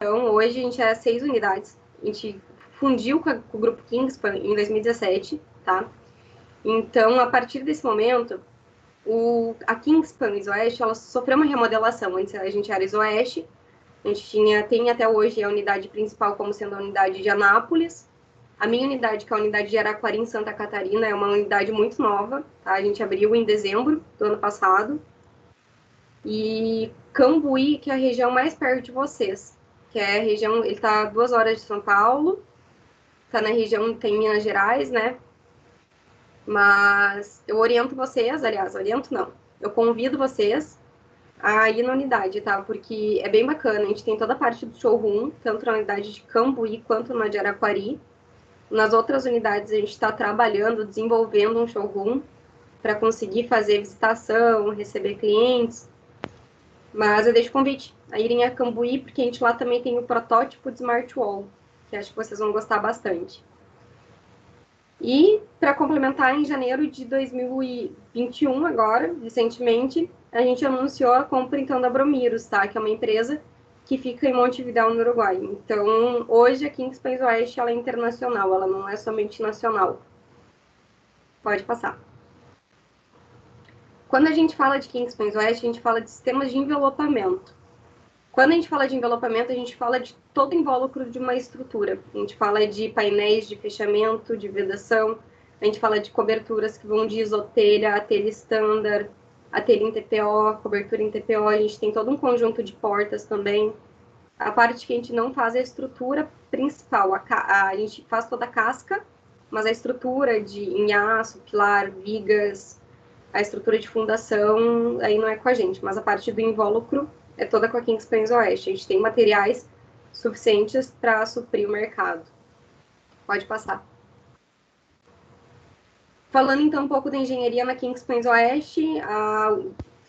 Então, hoje a gente é 6 unidades. A gente fundiu com o Grupo Kingspan em 2017, tá? Então, a partir desse momento, a Kingspan Isoeste, ela sofreu uma remodelação. Antes a gente era Isoeste, a gente tem até hoje a unidade principal como sendo a unidade de Anápolis. A minha unidade, que é a unidade de Araquari, em Santa Catarina, é uma unidade muito nova, tá? A gente abriu em dezembro do ano passado. E Cambuí, que é a região mais perto de vocês, que é a região, ele está a 2 horas de São Paulo, está na região, tem Minas Gerais, né? Mas eu oriento vocês, aliás, oriento não, eu convido vocês a ir na unidade, tá? Porque é bem bacana, a gente tem toda a parte do showroom, tanto na unidade de Cambuí quanto na de Araquari. Nas outras unidades a gente está trabalhando, desenvolvendo um showroom para conseguir fazer visitação, receber clientes. Mas eu deixo o convite a irem a Cambuí, porque a gente lá também tem o protótipo de Smart Wall, que acho que vocês vão gostar bastante. E, para complementar, em janeiro de 2021, agora, recentemente, a gente anunciou a compra, então, da Bromiros, tá? Que é uma empresa que fica em Montevidéu, no Uruguai. Então, hoje, a Kingspan Oeste, ela é internacional, ela não é somente nacional. Pode passar. Quando a gente fala de Kingspan Oeste, a gente fala de sistemas de envelopamento. Quando a gente fala de envelopamento, a gente fala de todo o invólucro de uma estrutura. A gente fala de painéis de fechamento, de vedação, a gente fala de coberturas que vão de isotelha, a telha standard, a telha em TPO, cobertura em TPO, a gente tem todo um conjunto de portas também. A parte que a gente não faz é a estrutura principal, a gente faz toda a casca, mas a estrutura em aço, pilar, vigas, a estrutura de fundação, aí não é com a gente, mas a parte do invólucro é toda com a Kingspan Oeste. A gente tem materiais suficientes para suprir o mercado. Pode passar. Falando então um pouco da engenharia na Kingspan Oeste,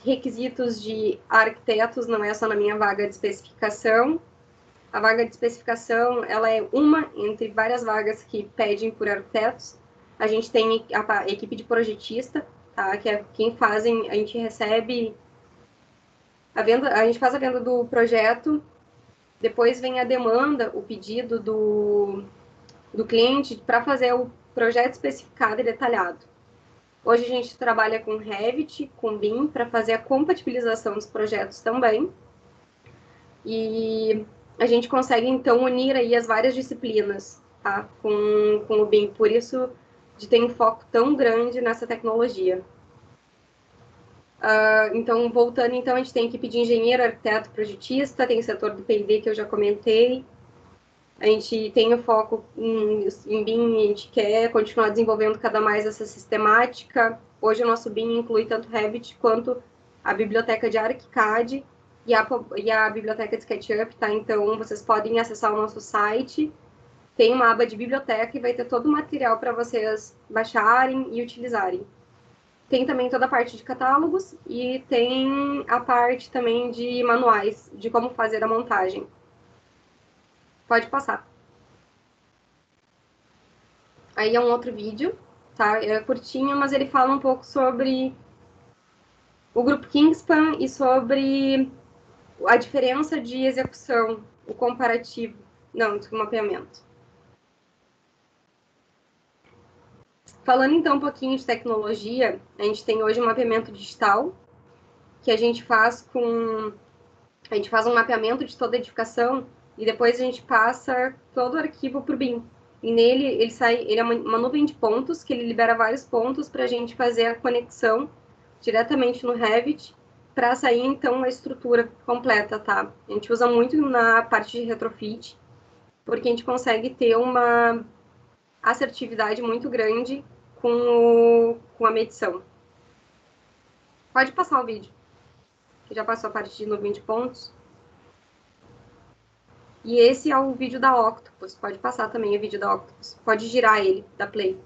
requisitos de arquitetos não é só na minha vaga de especificação. A vaga de especificação, ela é uma entre várias vagas que pedem por arquitetos. A gente tem a equipe de projetista, tá? Que é quem fazem, a gente recebe a gente faz a venda do projeto, depois vem a demanda, o pedido do cliente para fazer o projeto especificado e detalhado. Hoje a gente trabalha com Revit, com BIM, para fazer a compatibilização dos projetos também. E a gente consegue, então, unir aí as várias disciplinas, tá? Com o BIM. Por isso, de ter um foco tão grande nessa tecnologia. Então, voltando, então, a gente tem equipe de engenheiro, arquiteto, projetista, tem o setor do P&D que eu já comentei. A gente tem o foco em BIM, a gente quer continuar desenvolvendo cada mais essa sistemática. Hoje o nosso BIM inclui tanto Revit quanto a biblioteca de ArchiCAD e a biblioteca de SketchUp, tá? Então, vocês podem acessar o nosso site, tem uma aba de biblioteca e vai ter todo o material para vocês baixarem e utilizarem. Tem também toda a parte de catálogos e tem a parte também de manuais, de como fazer a montagem. Pode passar. Aí é um outro vídeo, tá? É curtinho, mas ele fala um pouco sobre o grupo Kingspan e sobre a diferença de execução, o comparativo, não, do mapeamento. Falando então um pouquinho de tecnologia, a gente tem hoje um mapeamento digital, que a gente faz um mapeamento de toda a edificação e depois a gente passa todo o arquivo para o BIM. E nele ele é uma nuvem de pontos que ele libera vários pontos para a gente fazer a conexão diretamente no Revit para sair então a estrutura completa, tá? A gente usa muito na parte de retrofit porque a gente consegue ter uma assertividade muito grande com a medição. Pode passar o vídeo, que já passou a parte de nuvem de pontos. E esse é o vídeo da Octopus. Pode passar também o vídeo da Octopus. Pode girar ele, da Play.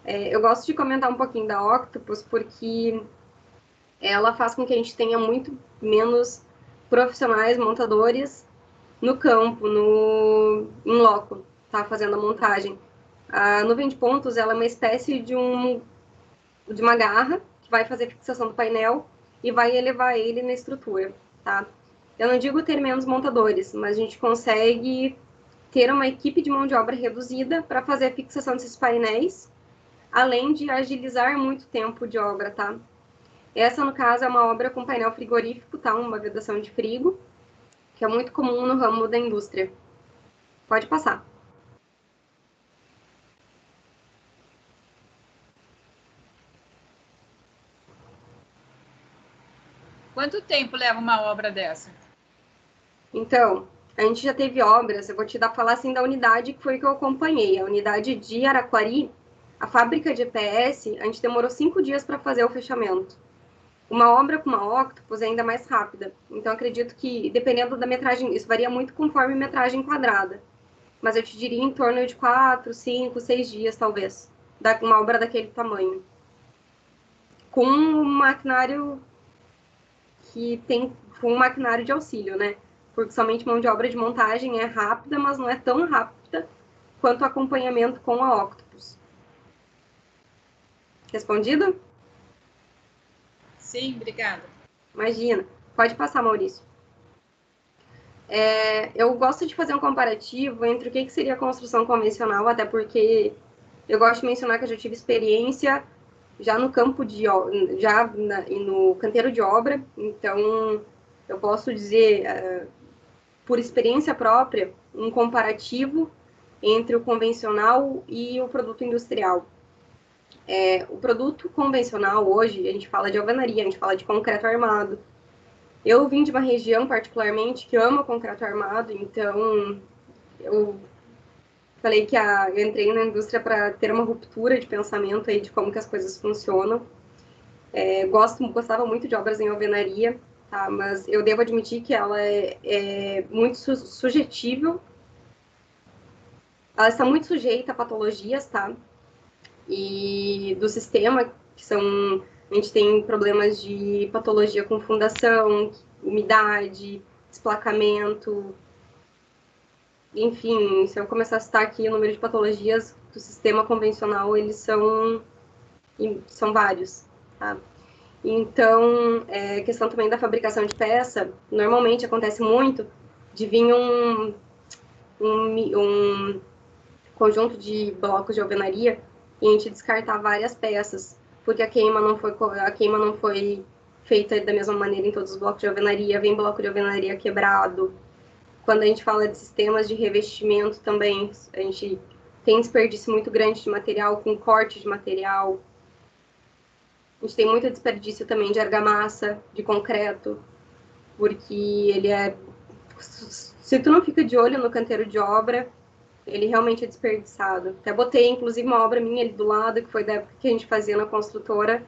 Eu gosto de comentar um pouquinho da Octopus porque ela faz com que a gente tenha muito menos profissionais montadores no campo, em loco, tá? Fazendo a montagem. A nuvem de pontos ela é uma espécie de uma garra que vai fazer a fixação do painel e vai elevar ele na estrutura, tá? Eu não digo ter menos montadores, mas a gente consegue ter uma equipe de mão de obra reduzida para fazer a fixação desses painéis, além de agilizar muito tempo de obra, tá? Essa, no caso, é uma obra com painel frigorífico, tá? Uma vedação de frigo, que é muito comum no ramo da indústria. Pode passar. Quanto tempo leva uma obra dessa? Então, a gente já teve obras, eu vou te falar assim da unidade que foi que eu acompanhei. A unidade de Araquari, a fábrica de EPS, a gente demorou 5 dias para fazer o fechamento. Uma obra com uma Octopus é ainda mais rápida. Então, acredito que, dependendo da metragem, isso varia muito conforme metragem quadrada. Mas eu te diria em torno de 4, 5, 6 dias, talvez, uma obra daquele tamanho. Com um maquinário com um maquinário de auxílio, né? Porque somente mão de obra de montagem é rápida, mas não é tão rápida quanto o acompanhamento com a Octopus. Respondido? Sim, obrigada. Imagina. Pode passar, Maurício. Eu gosto de fazer um comparativo entre o que seria a construção convencional, até porque eu gosto de mencionar que eu já tive experiência já no campo no canteiro de obra, então eu posso dizer, por experiência própria, um comparativo entre o convencional e o produto industrial. O produto convencional hoje, a gente fala de alvenaria, a gente fala de concreto armado. Eu vim de uma região particularmente que ama concreto armado, então eu falei que eu entrei na indústria para ter uma ruptura de pensamento aí de como que as coisas funcionam. Gostava muito de obras em alvenaria, tá? Mas eu devo admitir que ela é muito sujetível. Ela está muito sujeita a patologias, tá? E do sistema, que são... A gente tem problemas de patologia com fundação, umidade, esplacamento. Enfim, se eu começar a citar aqui o número de patologias do sistema convencional, eles são vários, tá? Então, questão também da fabricação de peça, normalmente acontece muito de vir um conjunto de blocos de alvenaria e a gente descartar várias peças, porque a queima não foi feita da mesma maneira em todos os blocos de alvenaria, vem bloco de alvenaria quebrado. Quando a gente fala de sistemas de revestimento também, a gente tem desperdício muito grande de material, com corte de material. A gente tem muito desperdício também de argamassa, de concreto, porque ele é... Se tu não fica de olho no canteiro de obra, ele realmente é desperdiçado. Até botei, inclusive, uma obra minha ali do lado, que foi da época que a gente fazia na construtora,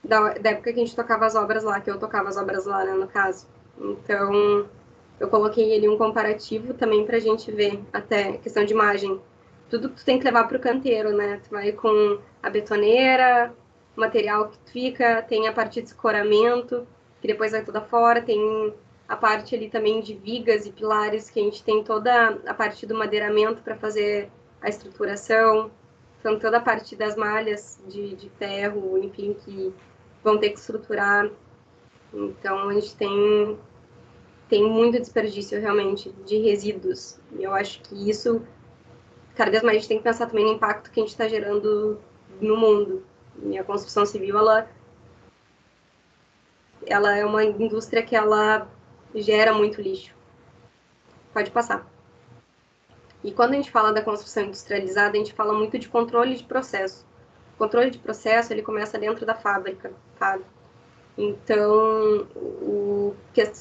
da época que a gente tocava as obras lá, que eu tocava as obras lá, né, no caso. Então, eu coloquei ali um comparativo também pra gente ver, até questão de imagem. Tudo que tu tem que levar pro canteiro, né? Tu vai com a betoneira, o material que fica, tem a parte de escoramento, que depois vai toda fora, tem a parte ali também de vigas e pilares, que a gente tem toda a parte do madeiramento para fazer a estruturação, então toda a parte das malhas de ferro, enfim, que vão ter que estruturar. Então a gente tem muito desperdício realmente de resíduos. E eu acho que isso, cada vez mais a gente tem que pensar também no impacto que a gente está gerando no mundo. E a construção civil, ela é uma indústria que ela gera muito lixo. Pode passar. E quando a gente fala da construção industrializada, a gente fala muito de controle de processo. O controle de processo, ele começa dentro da fábrica, tá? Então,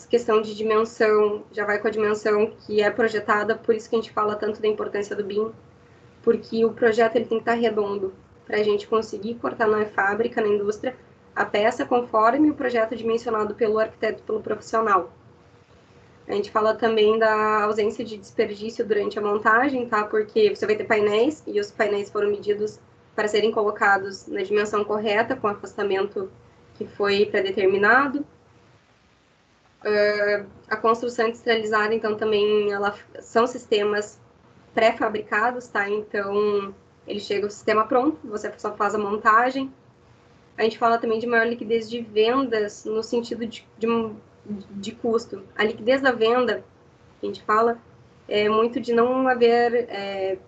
questão de dimensão, já vai com a dimensão que é projetada, por isso que a gente fala tanto da importância do BIM, porque o projeto ele tem que estar redondo, para a gente conseguir cortar na fábrica, na indústria, a peça conforme o projeto dimensionado pelo arquiteto, pelo profissional. A gente fala também da ausência de desperdício durante a montagem, tá? Porque você vai ter painéis, e os painéis foram medidos para serem colocados na dimensão correta, com afastamento que foi pré-determinado. A construção industrializada, então, também são sistemas pré-fabricados, tá? Então, ele chega o sistema pronto, você só faz a montagem. A gente fala também de maior liquidez de vendas, no sentido de de custo. A liquidez da venda, que a gente fala, é muito de não haver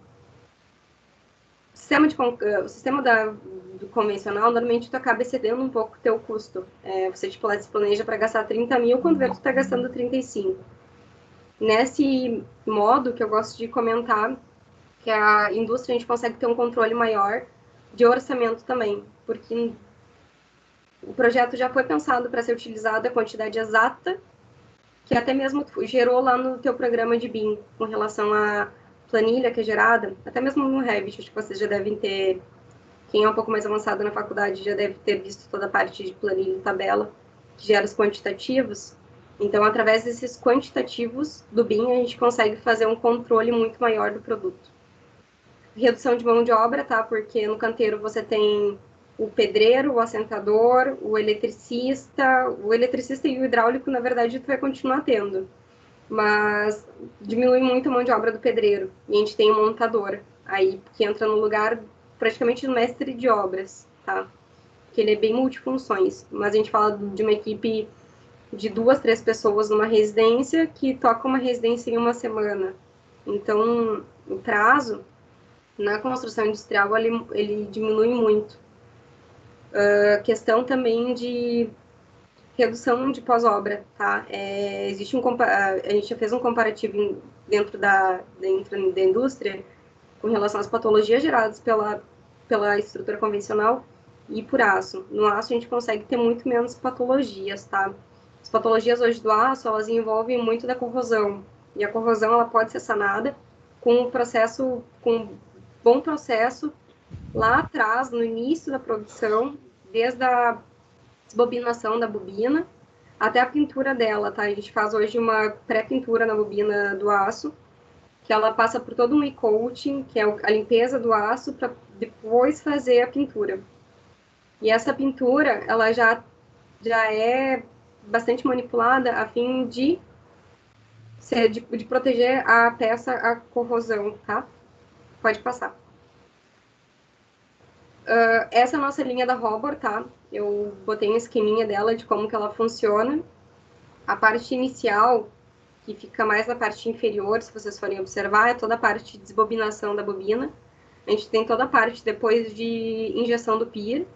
o sistema do convencional, normalmente tu acaba excedendo um pouco o teu custo. Você tipo, se planeja para gastar 30 mil, quando vê tu está gastando 35. Nesse modo que eu gosto de comentar, que a indústria a gente consegue ter um controle maior de orçamento também, porque o projeto já foi pensado para ser utilizado a quantidade exata que até mesmo gerou lá no teu programa de BIM, com relação à planilha que é gerada, até mesmo no Revit, acho que vocês já devem ter, quem é um pouco mais avançado na faculdade já deve ter visto toda a parte de planilha e tabela, que gera os quantitativos. Então, através desses quantitativos do BIM, a gente consegue fazer um controle muito maior do produto. Redução de mão de obra, tá? Porque no canteiro você tem o pedreiro, o assentador, o eletricista e o hidráulico, na verdade, tu vai continuar tendo. Mas diminui muito a mão de obra do pedreiro. E a gente tem o montador, aí, que entra no lugar praticamente do mestre de obras, tá? Que ele é bem multifunções. Mas a gente fala de uma equipe de 2, 3 pessoas numa residência que toca uma residência em uma semana. Então, o prazo na construção industrial ele diminui muito. A questão também de redução de pós-obra, tá? Existe a gente já fez um comparativo dentro da indústria com relação às patologias geradas pela estrutura convencional e por aço. No aço a gente consegue ter muito menos patologias, tá? As patologias hoje do aço, elas envolvem muito da corrosão. E a corrosão, ela pode ser sanada com um bom processo lá atrás, no início da produção, desde a desbobinação da bobina até a pintura dela, tá? A gente faz hoje uma pré-pintura na bobina do aço, que ela passa por todo um e-coating, que é a limpeza do aço, para depois fazer a pintura. E essa pintura, ela já é bastante manipulada a fim de proteger a peça à corrosão, tá? Pode passar. Essa é a nossa linha da Robor, tá? Eu botei um esqueminha dela de como que ela funciona. A parte inicial, que fica mais na parte inferior, se vocês forem observar, é toda a parte de desbobinação da bobina. A gente tem toda a parte depois de injeção do PIR.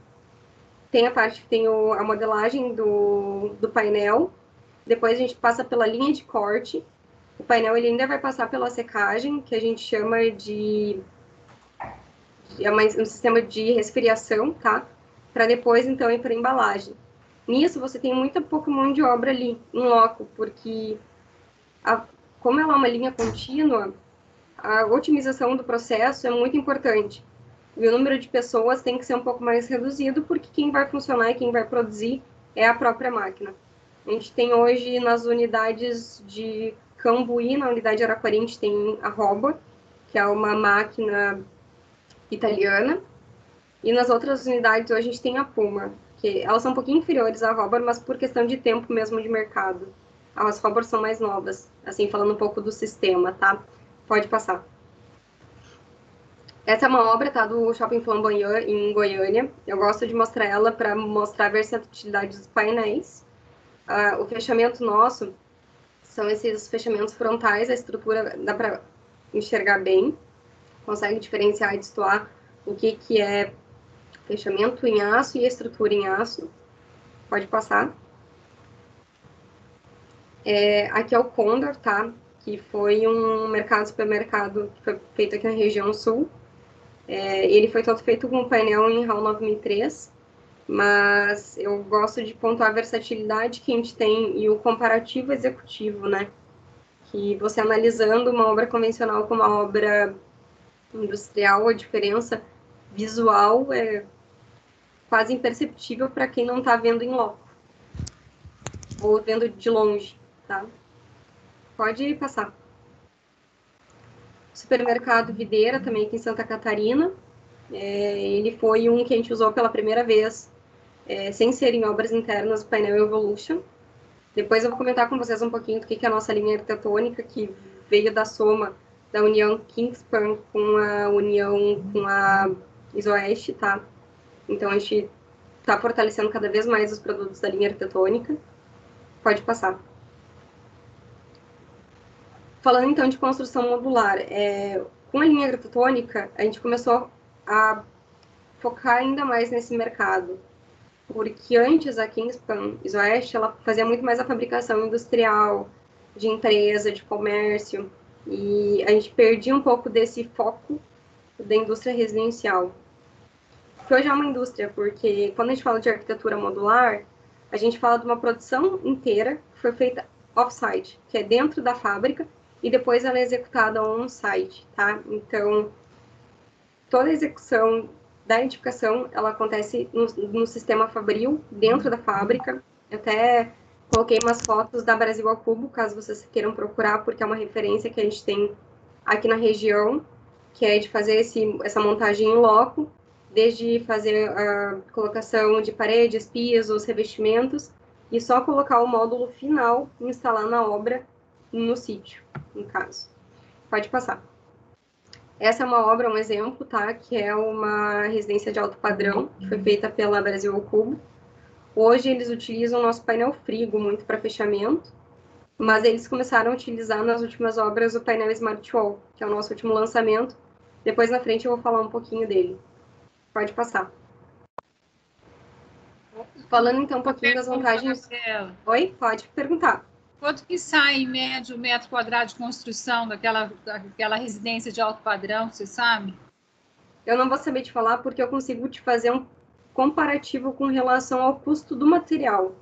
Tem a parte que tem a modelagem do painel. Depois a gente passa pela linha de corte. O painel ele ainda vai passar pela secagem, que a gente chama de um sistema de resfriação, tá? Para depois, então, ir para a embalagem. Nisso, você tem muita pouca mão de obra ali, em loco, porque como ela é uma linha contínua, a otimização do processo é muito importante. E o número de pessoas tem que ser um pouco mais reduzido, porque quem vai funcionar e quem vai produzir é a própria máquina. A gente tem hoje, nas unidades de Cambuí, na unidade de Araquari, a gente tem a Robot, que é uma máquina italiana, e nas outras unidades hoje a gente tem a Puma, que elas são um pouquinho inferiores à Robot, mas por questão de tempo mesmo de mercado. As Robot são mais novas, assim, falando um pouco do sistema, tá? Pode passar. Essa é uma obra, tá, do Shopping Flamboyant, em Goiânia. Eu gosto de mostrar ela para mostrar a versatilidade dos painéis. O fechamento nosso são esses fechamentos frontais, a estrutura dá para enxergar bem, consegue diferenciar e destoar o que é fechamento em aço e estrutura em aço. Pode passar. Aqui é o Condor, tá? Que foi um supermercado que foi feito aqui na região sul. Ele foi todo feito com painel em HAL 9003, mas eu gosto de pontuar a versatilidade que a gente tem e o comparativo executivo, né? Que você analisando uma obra convencional com uma obra industrial, a diferença visual é quase imperceptível para quem não está vendo em loco ou vendo de longe, tá? Pode passar. Supermercado Videira, também aqui em Santa Catarina. Ele foi um que a gente usou pela primeira vez, sem ser em obras internas, o painel Evolution. Depois eu vou comentar com vocês um pouquinho do que é a nossa linha arquitetônica, que veio da soma da união Kingspan com a união com a Isoeste, tá? Então a gente está fortalecendo cada vez mais os produtos da linha arquitetônica. Pode passar. Falando então de construção modular, com a linha gravitônica, a gente começou a focar ainda mais nesse mercado, porque antes a Kingspan Isoeste, ela fazia muito mais a fabricação industrial, de empresa, de comércio, e a gente perdia um pouco desse foco da indústria residencial, que hoje é uma indústria, porque quando a gente fala de arquitetura modular, a gente fala de uma produção inteira que foi feita off-site, que é dentro da fábrica, e depois ela é executada on-site, tá? Então, toda a execução da edificação, ela acontece no sistema Fabril, dentro da fábrica. Eu até coloquei umas fotos da Brasil ao Cubo, caso vocês queiram procurar, porque é uma referência que a gente tem aqui na região, que é de fazer essa montagem em loco, desde fazer a colocação de paredes, pisos, revestimentos, e só colocar o módulo final e instalar na obra no sítio, no caso. Pode passar. Essa é uma obra, um exemplo, tá? Que é uma residência de alto padrão, que foi feita pela Brasil ao Cubo. Hoje eles utilizam o nosso painel Frigo muito para fechamento, mas eles começaram a utilizar nas últimas obras o painel Smart Wall, que é o nosso último lançamento. Depois na frente eu vou falar um pouquinho dele. Pode passar. Falando então um pouquinho das vantagens... Oi? Pode perguntar. Quanto que sai, em média, o metro quadrado de construção daquela residência de alto padrão, você sabe? Eu não vou saber te falar porque eu consigo te fazer um comparativo com relação ao custo do material,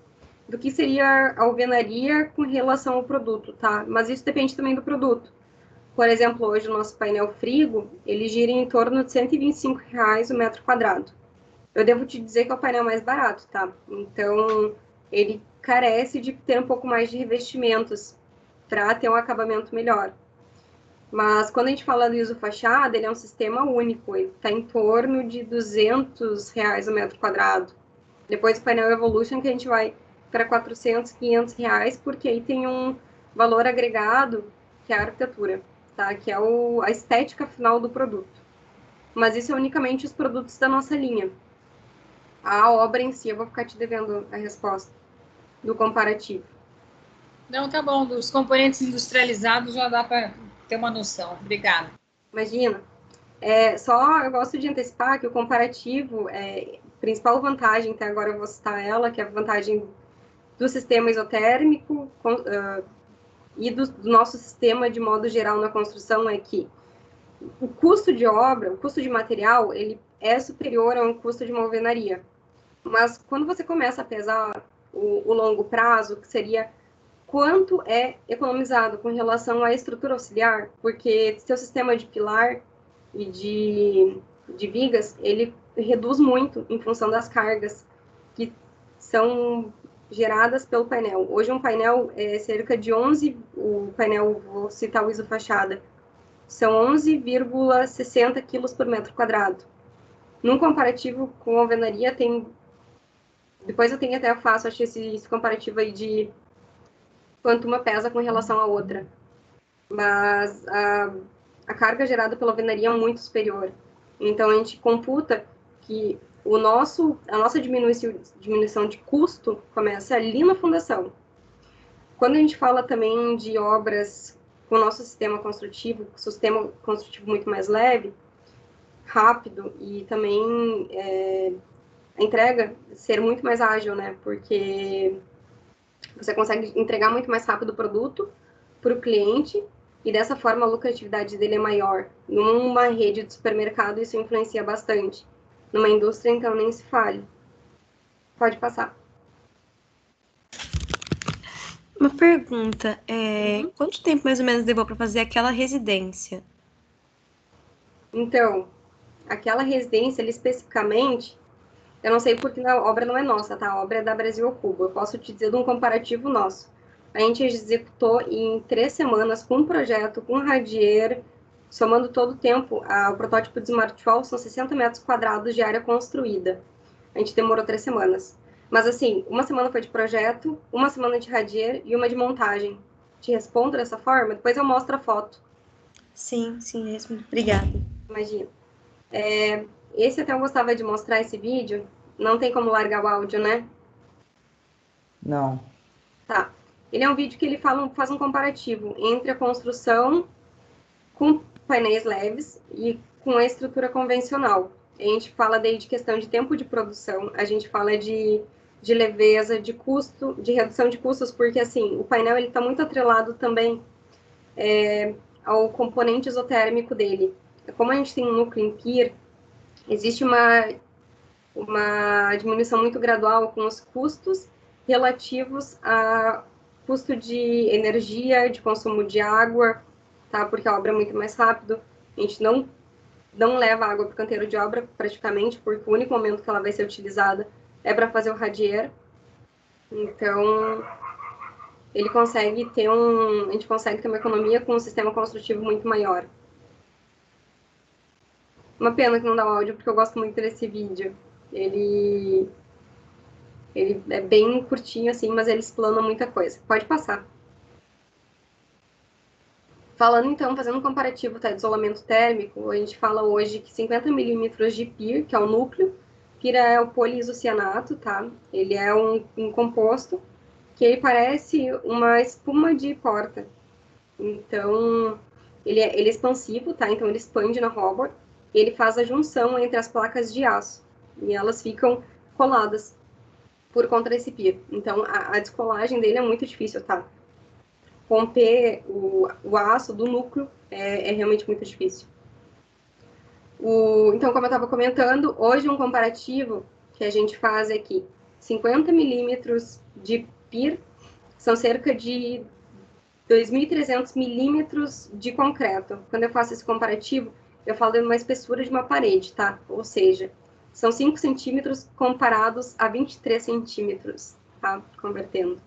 do que seria a alvenaria com relação ao produto, tá? Mas isso depende também do produto. Por exemplo, hoje o nosso painel Frigo, ele gira em torno de R$125 o metro quadrado. Eu devo te dizer que é o painel mais barato, tá? Então, ele carece de ter um pouco mais de revestimentos para ter um acabamento melhor. Mas quando a gente fala do ISO fachada, ele é um sistema único, ele está em torno de R$200 o metro quadrado. Depois o painel Evolution, que a gente vai para R$400, R$500, porque aí tem um valor agregado, que é a arquitetura, tá? Que é a estética final do produto. Mas isso é unicamente os produtos da nossa linha. A obra em si, eu vou ficar te devendo a resposta do comparativo. Não, tá bom. Dos componentes industrializados já dá para ter uma noção. Obrigada. Imagina. Eu gosto de antecipar que o comparativo, principal vantagem, até agora eu vou citar ela, que é a vantagem do sistema isotérmico e do nosso sistema de modo geral na construção, é que o custo de obra, o custo de material, ele é superior ao custo de uma alvenaria. Mas quando você começa a pesar o longo prazo, que seria quanto é economizado com relação à estrutura auxiliar, porque seu sistema de pilar e de vigas, ele reduz muito em função das cargas que são geradas pelo painel. Hoje um painel é cerca de 11, o painel, vou citar o ISO fachada, são 11,60 quilos por metro quadrado. Num comparativo com a alvenaria, depois eu tenho até, eu faço, acho esse comparativo aí de quanto uma pesa com relação à outra. Mas a carga gerada pela alvenaria é muito superior. Então, a gente computa que a nossa diminuição de custo começa ali na fundação. Quando a gente fala também de obras com o nosso sistema construtivo muito mais leve, rápido, e também a entrega ser muito mais ágil, né? Porque você consegue entregar muito mais rápido o produto para o cliente e dessa forma a lucratividade dele é maior. Numa rede de supermercado isso influencia bastante. Numa indústria, então, nem se fale. Pode passar. Uma pergunta, quanto tempo mais ou menos levou para fazer aquela residência? Então, aquela residência, ali, especificamente, eu não sei porque a obra não é nossa, tá? A obra é da Brasil ao Cubo. Eu posso te dizer de um comparativo nosso. A gente executou em 3 semanas com um projeto, com radier, somando todo o tempo. O protótipo de Smart Wall são 60 metros quadrados de área construída. A gente demorou 3 semanas. Mas, assim, 1 semana foi de projeto, 1 semana de radier e 1 de montagem. Te respondo dessa forma? Depois eu mostro a foto. Sim, obrigada. Imagina. Esse até eu gostava de mostrar esse vídeo. Não tem como largar o áudio, né? Não. Tá. Ele é um vídeo que ele faz um comparativo entre a construção com painéis leves e com a estrutura convencional. A gente fala daí de questão de tempo de produção, a gente fala de leveza, de custo, de redução de custos, porque assim, o painel ele está muito atrelado também ao componente isotérmico dele. Como a gente tem um núcleo em PIR, existe uma diminuição muito gradual com os custos relativos a custo de energia, de consumo de água, tá? Porque a obra é muito mais rápido. A gente não leva água para o canteiro de obra, praticamente, porque o único momento que ela vai ser utilizada é para fazer o radier. Então, ele consegue ter a gente consegue ter uma economia com um sistema construtivo muito maior. Uma pena que não dá o áudio, porque eu gosto muito desse vídeo. Ele é bem curtinho, assim, mas ele explana muita coisa. Pode passar. Falando, então, fazendo um comparativo de isolamento térmico, a gente fala hoje que 50 milímetros de PIR, que é o núcleo, PIR é o poliisocianato, tá? Ele é um composto que ele parece uma espuma de porta. Então, ele é expansivo, tá? Então, ele expande na robot e ele faz a junção entre as placas de aço. E elas ficam coladas por conta desse PIR. Então, a descolagem dele é muito difícil, tá? Romper o aço do núcleo é realmente muito difícil. Então, como eu estava comentando, hoje um comparativo que a gente faz é que 50 milímetros de PIR são cerca de 2.300 milímetros de concreto. Quando eu faço esse comparativo, eu falo de uma espessura de uma parede, tá? Ou seja, são 5 centímetros comparados a 23 centímetros, tá? Convertendo.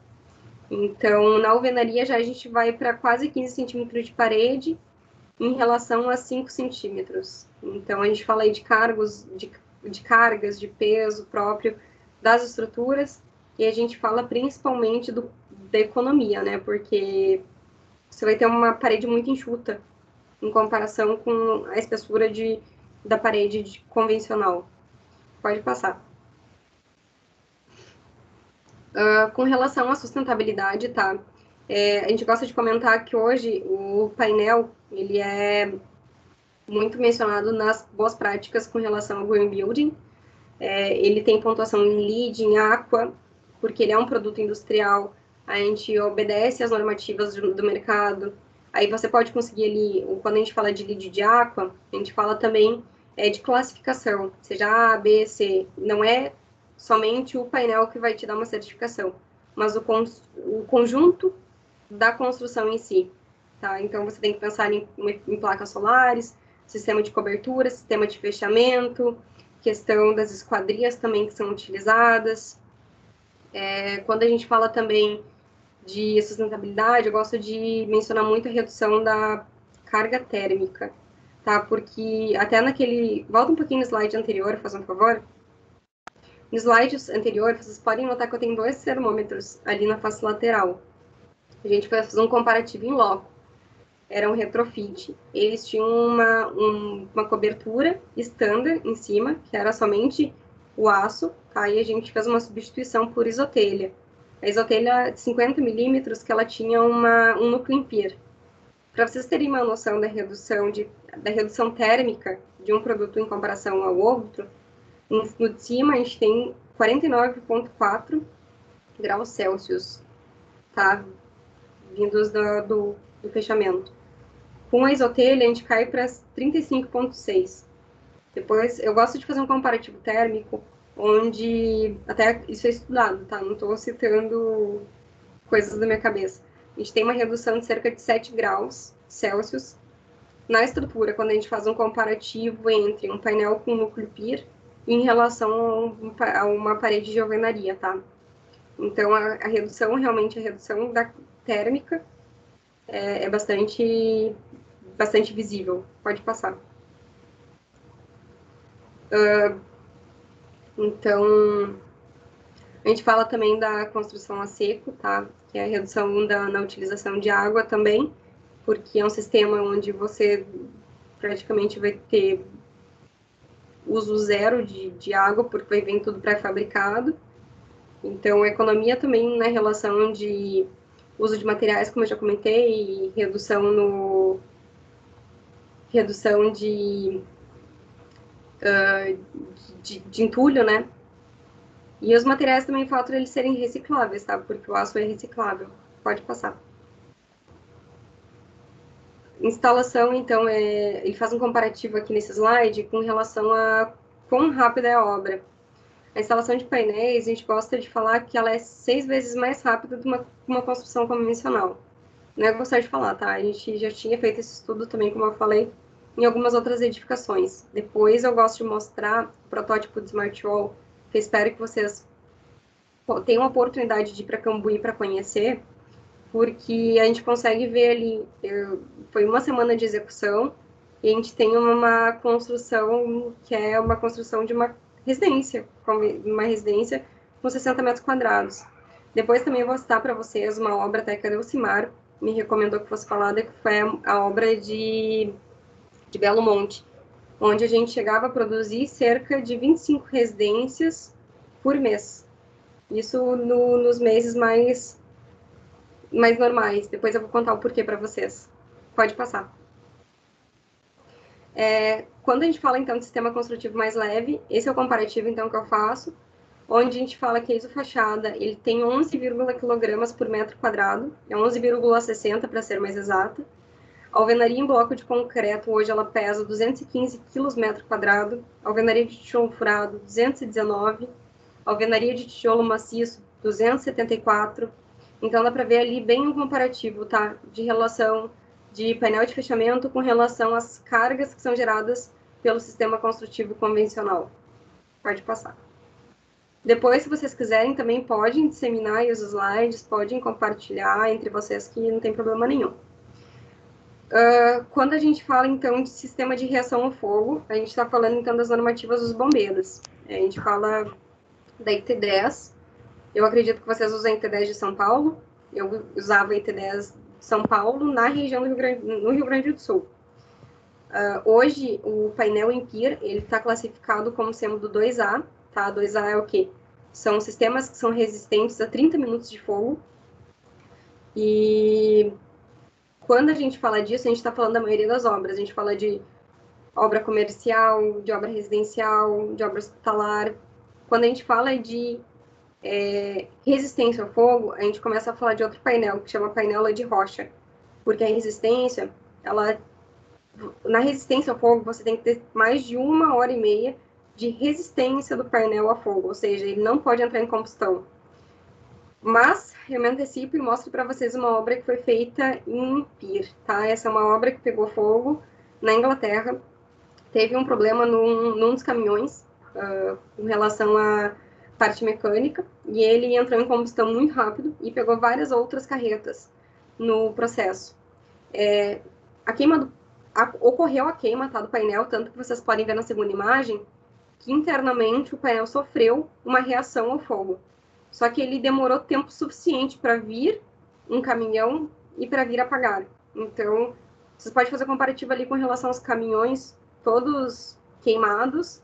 Então, na alvenaria já a gente vai para quase 15 centímetros de parede em relação a 5 centímetros. Então, a gente fala aí de cargas, de peso próprio das estruturas, e a gente fala principalmente da economia, né? Porque você vai ter uma parede muito enxuta em comparação com a espessura da parede convencional. Pode passar. Com relação à sustentabilidade, tá? A gente gosta de comentar que hoje o painel ele é muito mencionado nas boas práticas com relação ao green building. Ele tem pontuação em LEED, em Aqua, porque ele é um produto industrial. A gente obedece às normativas do mercado. Aí você pode conseguir ali, quando a gente fala de LEED de Aqua, a gente fala também de classificação, seja A, B, C. Não é somente o painel que vai te dar uma certificação, mas o conjunto da construção em si. Tá? Então, você tem que pensar em placas solares, sistema de cobertura, sistema de fechamento, questão das esquadrias também que são utilizadas. Quando a gente fala também de sustentabilidade, eu gosto de mencionar muito a redução da carga térmica, tá? Porque até volta um pouquinho no slide anterior, faz um favor. No slide anterior, vocês podem notar que eu tenho 2 termômetros ali na face lateral. A gente vai fazer um comparativo em loco. Era um retrofit. Eles tinham uma cobertura standard em cima, que era somente o aço, tá? E a gente fez uma substituição por isotelha. A isotelha de 50 milímetros, que ela tinha um núcleo em PIR. Para vocês terem uma noção da redução térmica de um produto em comparação ao outro, no de cima a gente tem 49,4 graus Celsius, tá? Vindos do fechamento. Com a isotelha, a gente cai para 35,6. Depois, eu gosto de fazer um comparativo térmico, onde, até isso é estudado, tá? Não estou citando coisas da minha cabeça. A gente tem uma redução de cerca de 7 graus Celsius na estrutura, quando a gente faz um comparativo entre um painel com núcleo PIR em relação a uma parede de alvenaria, tá? Então, a redução da térmica é bastante visível. Pode passar. Então, a gente fala também da construção a seco, tá? Que é a redução na utilização de água também, porque é um sistema onde você praticamente vai ter uso zero de água, porque vem tudo pré-fabricado. Então, a economia também na relação de uso de materiais, como eu já comentei, e redução de entulho, né? E os materiais também, o fato de eles serem recicláveis, tá? Porque o aço é reciclável. Pode passar. Instalação, então, ele faz um comparativo aqui nesse slide com relação a quão rápida é a obra. A instalação de painéis, a gente gosta de falar que ela é 6 vezes mais rápida do que uma construção convencional. Não é gostar de falar, tá? A gente já tinha feito esse estudo também, como eu falei, em algumas outras edificações. Depois eu gosto de mostrar o protótipo de Smart Wall, que eu espero que vocês tenham a oportunidade de ir para Cambuí para conhecer, porque a gente consegue ver ali, foi uma semana de execução, e a gente tem uma construção que é uma construção de uma residência com 60 metros quadrados. Depois também eu vou citar para vocês uma obra até que a Elcimar me recomendou que fosse falada, que foi a obra de Belo Monte, onde a gente chegava a produzir cerca de 25 residências por mês. Isso nos meses mais normais. Depois eu vou contar o porquê para vocês. Pode passar. Quando a gente fala, então, de sistema construtivo mais leve, esse é o comparativo, então, que eu faço, onde a gente fala que a isofachada, ele tem 11, kg por metro quadrado, é 11,60 para ser mais exata. A alvenaria em bloco de concreto, hoje, ela pesa 215 kg metro quadrado. A alvenaria de tijolo furado, 219. A alvenaria de tijolo maciço, 274. Então, dá para ver ali bem um comparativo, tá? De relação de painel de fechamento com relação às cargas que são geradas pelo sistema construtivo convencional. Pode passar. Depois, se vocês quiserem, também podem disseminar aí os slides, podem compartilhar entre vocês, que não tem problema nenhum. Quando a gente fala, então, de sistema de reação ao fogo, a gente está falando, então, das normativas dos bombeiros. A gente fala da IT10. Eu acredito que vocês usam a IT10 de São Paulo. Eu usava a IT10 de São Paulo na região no Rio Grande do Sul. Hoje, o painel Empir, ele está classificado como sendo do 2A, tá? 2A é o quê? São sistemas que são resistentes a 30 minutos de fogo. E quando a gente fala disso, a gente está falando da maioria das obras. A gente fala de obra comercial, de obra residencial, de obra hospitalar. Quando a gente fala de resistência ao fogo, a gente começa a falar de outro painel, que chama painel de rocha. Porque a resistência, na resistência ao fogo, você tem que ter mais de 1h30 de resistência do painel a fogo, ou seja, ele não pode entrar em combustão. Mas eu me antecipo e mostro para vocês uma obra que foi feita em Empir, tá? Essa é uma obra que pegou fogo na Inglaterra. Teve um problema num dos caminhões com relação à parte mecânica, e ele entrou em combustão muito rápido e pegou várias outras carretas no processo. Ocorreu a queima, tá, do painel, tanto que vocês podem ver na segunda imagem que internamente o painel sofreu uma reação ao fogo. Só que ele demorou tempo suficiente para vir um caminhão e para vir apagar. Então, vocês podem fazer um comparativo ali com relação aos caminhões todos queimados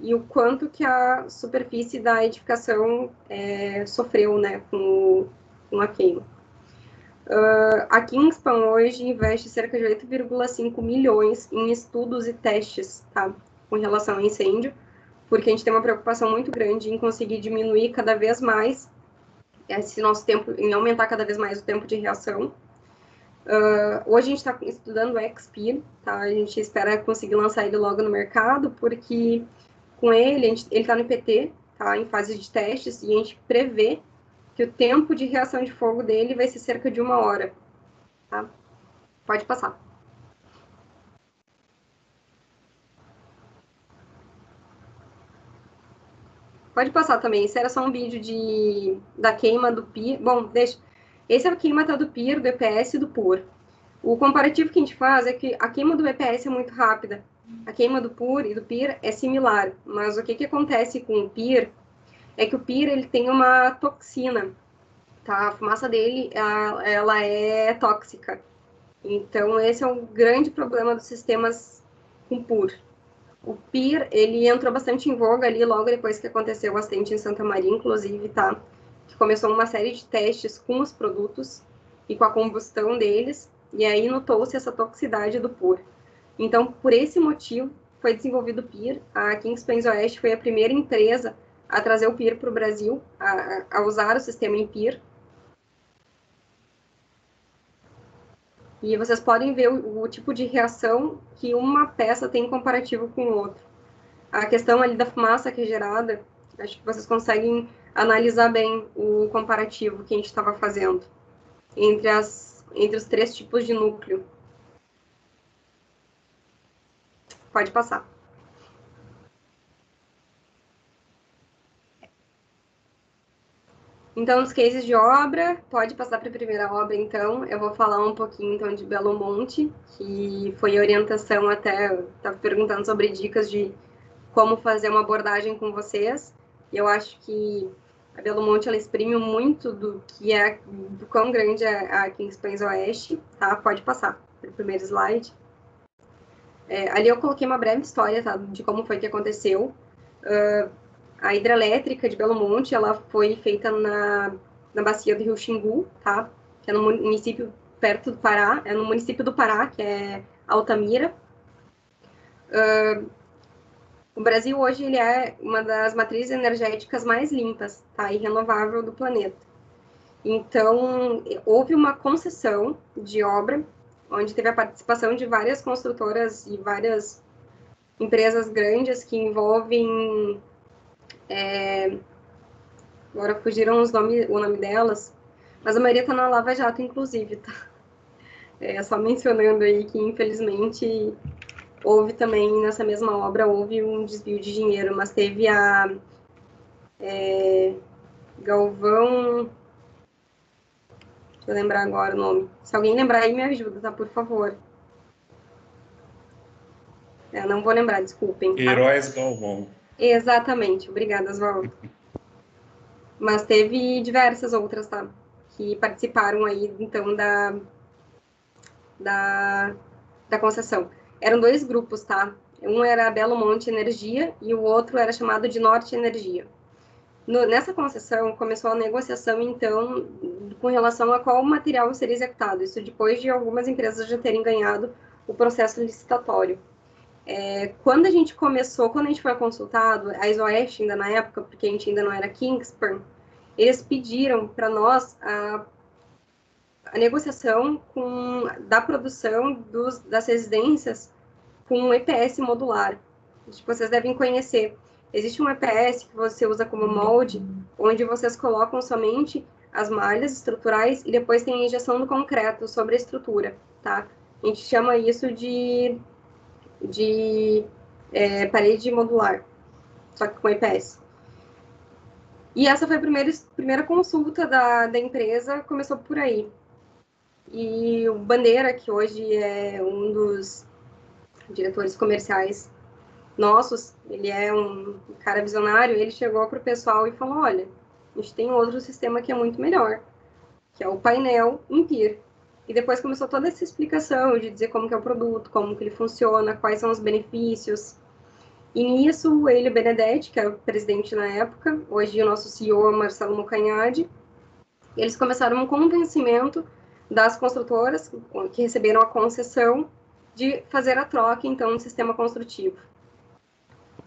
e o quanto que a superfície da edificação sofreu, né, com a queima. A Kingspan hoje investe cerca de 8,5 milhões em estudos e testes, tá, com relação ao incêndio, porque a gente tem uma preocupação muito grande em conseguir diminuir cada vez mais esse nosso tempo, em aumentar cada vez mais o tempo de reação. Hoje a gente está estudando o XP, tá? A gente espera conseguir lançar ele logo no mercado, porque com ele está no IPT, tá? Em fase de testes, e a gente prevê que o tempo de reação de fogo dele vai ser cerca de 1 hora, tá? Pode passar. Pode passar também. Esse era só um vídeo da queima do PIR. Bom, deixa. Esse é a queima do PIR, do EPS e do PUR. O comparativo que a gente faz é que a queima do EPS é muito rápida. A queima do PUR e do PIR é similar. Mas o que acontece com o PIR é que o PIR ele tem uma toxina. Tá? A fumaça dele ela é tóxica. Então, esse é um grande problema dos sistemas com PUR. O PIR, ele entrou bastante em voga ali logo depois que aconteceu o acidente em Santa Maria, inclusive, tá? Que começou uma série de testes com os produtos. e com a combustão deles, e aí notou-se essa toxicidade do PUR. Então, por esse motivo, foi desenvolvido o PIR. A Kingspan Oeste foi a primeira empresa a trazer o PIR para o Brasil, a usar o sistema em PIR. E vocês podem ver o tipo de reação que uma peça tem em comparativo com o outro. A questão ali da fumaça que é gerada, acho que vocês conseguem analisar bem o comparativo que a gente estava fazendo entre os 3 tipos de núcleo. Pode passar. Então, os cases de obra, pode passar para a primeira obra, então. Eu vou falar um pouquinho, então, de Belo Monte, que foi orientação até, estava perguntando sobre dicas de como fazer uma abordagem com vocês. E eu acho que a Belo Monte, ela exprime muito do que é, do quão grande é a Kingspan Oeste, tá? Pode passar para o primeiro slide. Ali eu coloquei uma breve história, tá? De como foi que aconteceu. A hidrelétrica de Belo Monte, ela foi feita na bacia do Rio Xingu, tá? Que é no município perto do Pará, é no município do Pará, que é Altamira. O Brasil hoje ele é uma das matrizes energéticas mais limpas, tá? E renovável do planeta. Então, houve uma concessão de obra, onde teve a participação de várias construtoras e várias empresas grandes que envolvem agora fugiram o nome delas, mas a maioria está na Lava Jato, inclusive, tá? Só mencionando aí que, infelizmente, houve também, nessa mesma obra, houve um desvio de dinheiro, mas teve a Galvão... Deixa eu lembrar agora o nome. Se alguém lembrar aí, me ajuda, tá? Por favor. Não vou lembrar, desculpem. Tá? Heróis Galvão. Exatamente, obrigada, Oswaldo. Mas teve diversas outras, tá? Que participaram aí, então, da concessão. Eram 2 grupos, tá? Um era a Belo Monte Energia e o outro era chamado de Norte Energia. Nessa concessão, começou a negociação, então, com relação a qual material seria executado. Isso depois de algumas empresas já terem ganhado o processo licitatório. Quando a gente foi consultado, a Isoeste ainda na época, porque a gente ainda não era Kingspan, eles pediram para nós a negociação da produção das residências com um EPS modular. Vocês devem conhecer. Existe um EPS que você usa como molde, onde vocês colocam somente as malhas estruturais e depois tem a injeção do concreto sobre a estrutura, tá? A gente chama isso de parede modular, só que com EPS. E essa foi a primeira consulta da empresa, começou por aí. E o Bandeira, que hoje é um dos diretores comerciais nossos, ele é um cara visionário, ele chegou para o pessoal e falou, olha, a gente tem outro sistema que é muito melhor, que é o painel em PIR. E depois começou toda essa explicação de dizer como que é o produto, como que ele funciona, quais são os benefícios. E nisso, o Hélio Benedetti, que era o presidente na época, hoje o nosso CEO é Marcelo Mocanhade, eles começaram um convencimento das construtoras que receberam a concessão de fazer a troca, então, do sistema construtivo.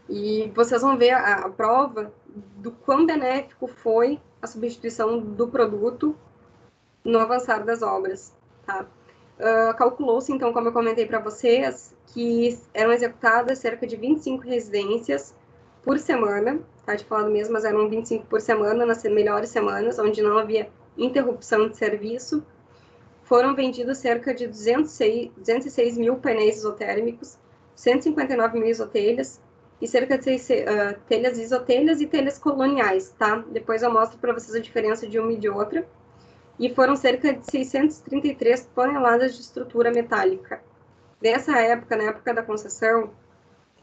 E vocês vão ver a prova do quão benéfico foi a substituição do produto no avançar das obras, tá? Calculou-se, então, como eu comentei para vocês, que eram executadas cerca de 25 residências por semana, tá? De falado mesmo, mas eram 25 por semana, nas melhores semanas, onde não havia interrupção de serviço. Foram vendidos cerca de 206 mil painéis isotérmicos, 159 mil isotelhas, e cerca de telhas isotelhas e telhas coloniais, tá? Depois eu mostro para vocês a diferença de uma e de outra. E foram cerca de 633 toneladas de estrutura metálica. Nessa época, na época da concessão,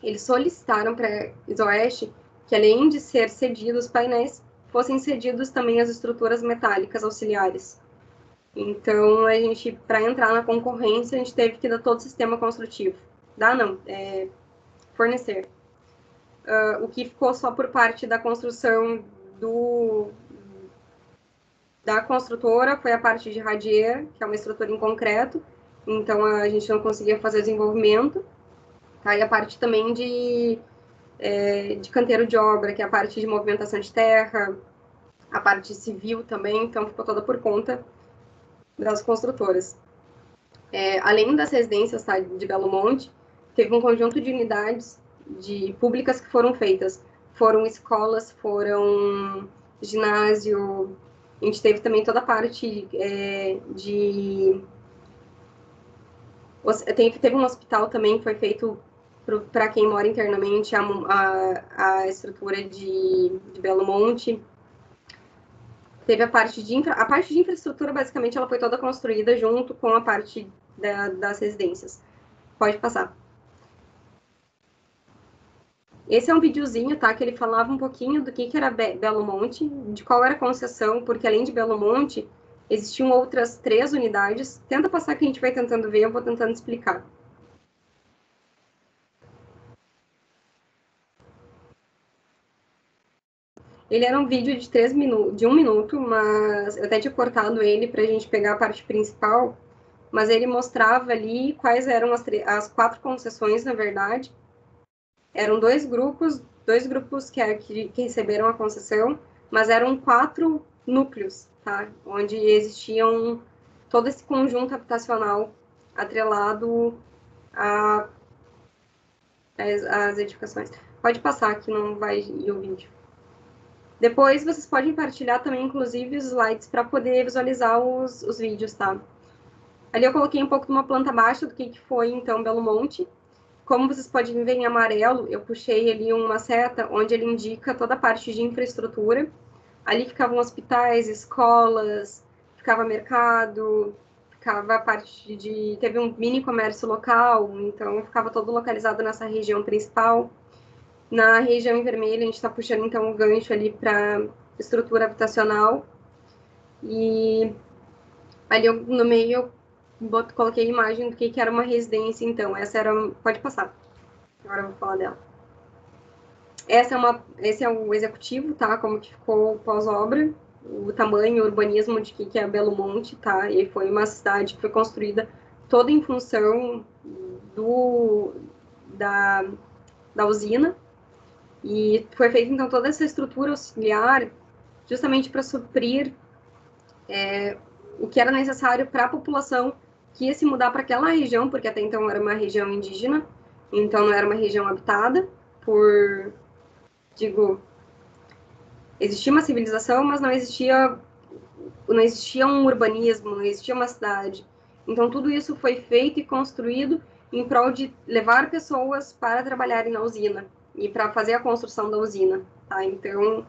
eles solicitaram para a Isoeste que, além de ser cedidos os painéis, fossem cedidos também as estruturas metálicas auxiliares. Então, a gente, para entrar na concorrência, a gente teve que dar todo o sistema construtivo. Fornecer. O que ficou só por parte da construção da construtora foi a parte de radier, que é uma estrutura em concreto, então a gente não conseguia fazer desenvolvimento. Tá? E a parte também de canteiro de obra, que é a parte de movimentação de terra, a parte civil também, então ficou toda por conta das construtoras. Além das residências, tá, de Belo Monte, teve um conjunto de unidades públicas que foram feitas. Foram escolas, foram ginásio, a gente teve também toda a parte teve um hospital também que foi feito para quem mora internamente, a estrutura de Belo Monte. Teve a parte de infraestrutura, basicamente, ela foi toda construída junto com a parte das residências. Pode passar. Esse é um videozinho, tá? Que ele falava um pouquinho do que era Belo Monte, de qual era a concessão, porque além de Belo Monte, existiam outras 3 unidades. Tenta passar que a gente vai tentando ver, eu vou tentando explicar. Ele era um vídeo de 1 minuto, mas eu até tinha cortado ele para a gente pegar a parte principal, mas ele mostrava ali quais eram as 4 concessões, na verdade. Eram 2 grupos que receberam a concessão, mas eram 4 núcleos, tá? Onde existiam todo esse conjunto habitacional atrelado às edificações. Pode passar, que não vai ir o vídeo. Depois vocês podem partilhar também, inclusive, os slides para poder visualizar os vídeos, tá? Ali eu coloquei um pouco de uma planta baixa do que foi, então, Belo Monte. Como vocês podem ver em amarelo, eu puxei ali uma seta onde ele indica toda a parte de infraestrutura. Ali ficavam hospitais, escolas, ficava mercado, ficava a parte de... Teve um mini comércio local, então ficava todo localizado nessa região principal. Na região em vermelho, a gente está puxando, então, um gancho ali para estrutura habitacional. E ali no meio, eu coloquei a imagem do que era uma residência, então. Essa era... Pode passar. Agora eu vou falar dela. Esse é o executivo, tá? Como que ficou pós-obra. O tamanho, o urbanismo de que é Belo Monte, tá? E foi uma cidade que foi construída toda em função da usina. E foi feita, então, toda essa estrutura auxiliar justamente para suprir o que era necessário para a população que ia se mudar para aquela região, porque até então era uma região indígena, então não era uma região habitada existia uma civilização, mas não existia um urbanismo, não existia uma cidade. Então, tudo isso foi feito e construído em prol de levar pessoas para trabalharem na usina e para fazer a construção da usina, tá? Então,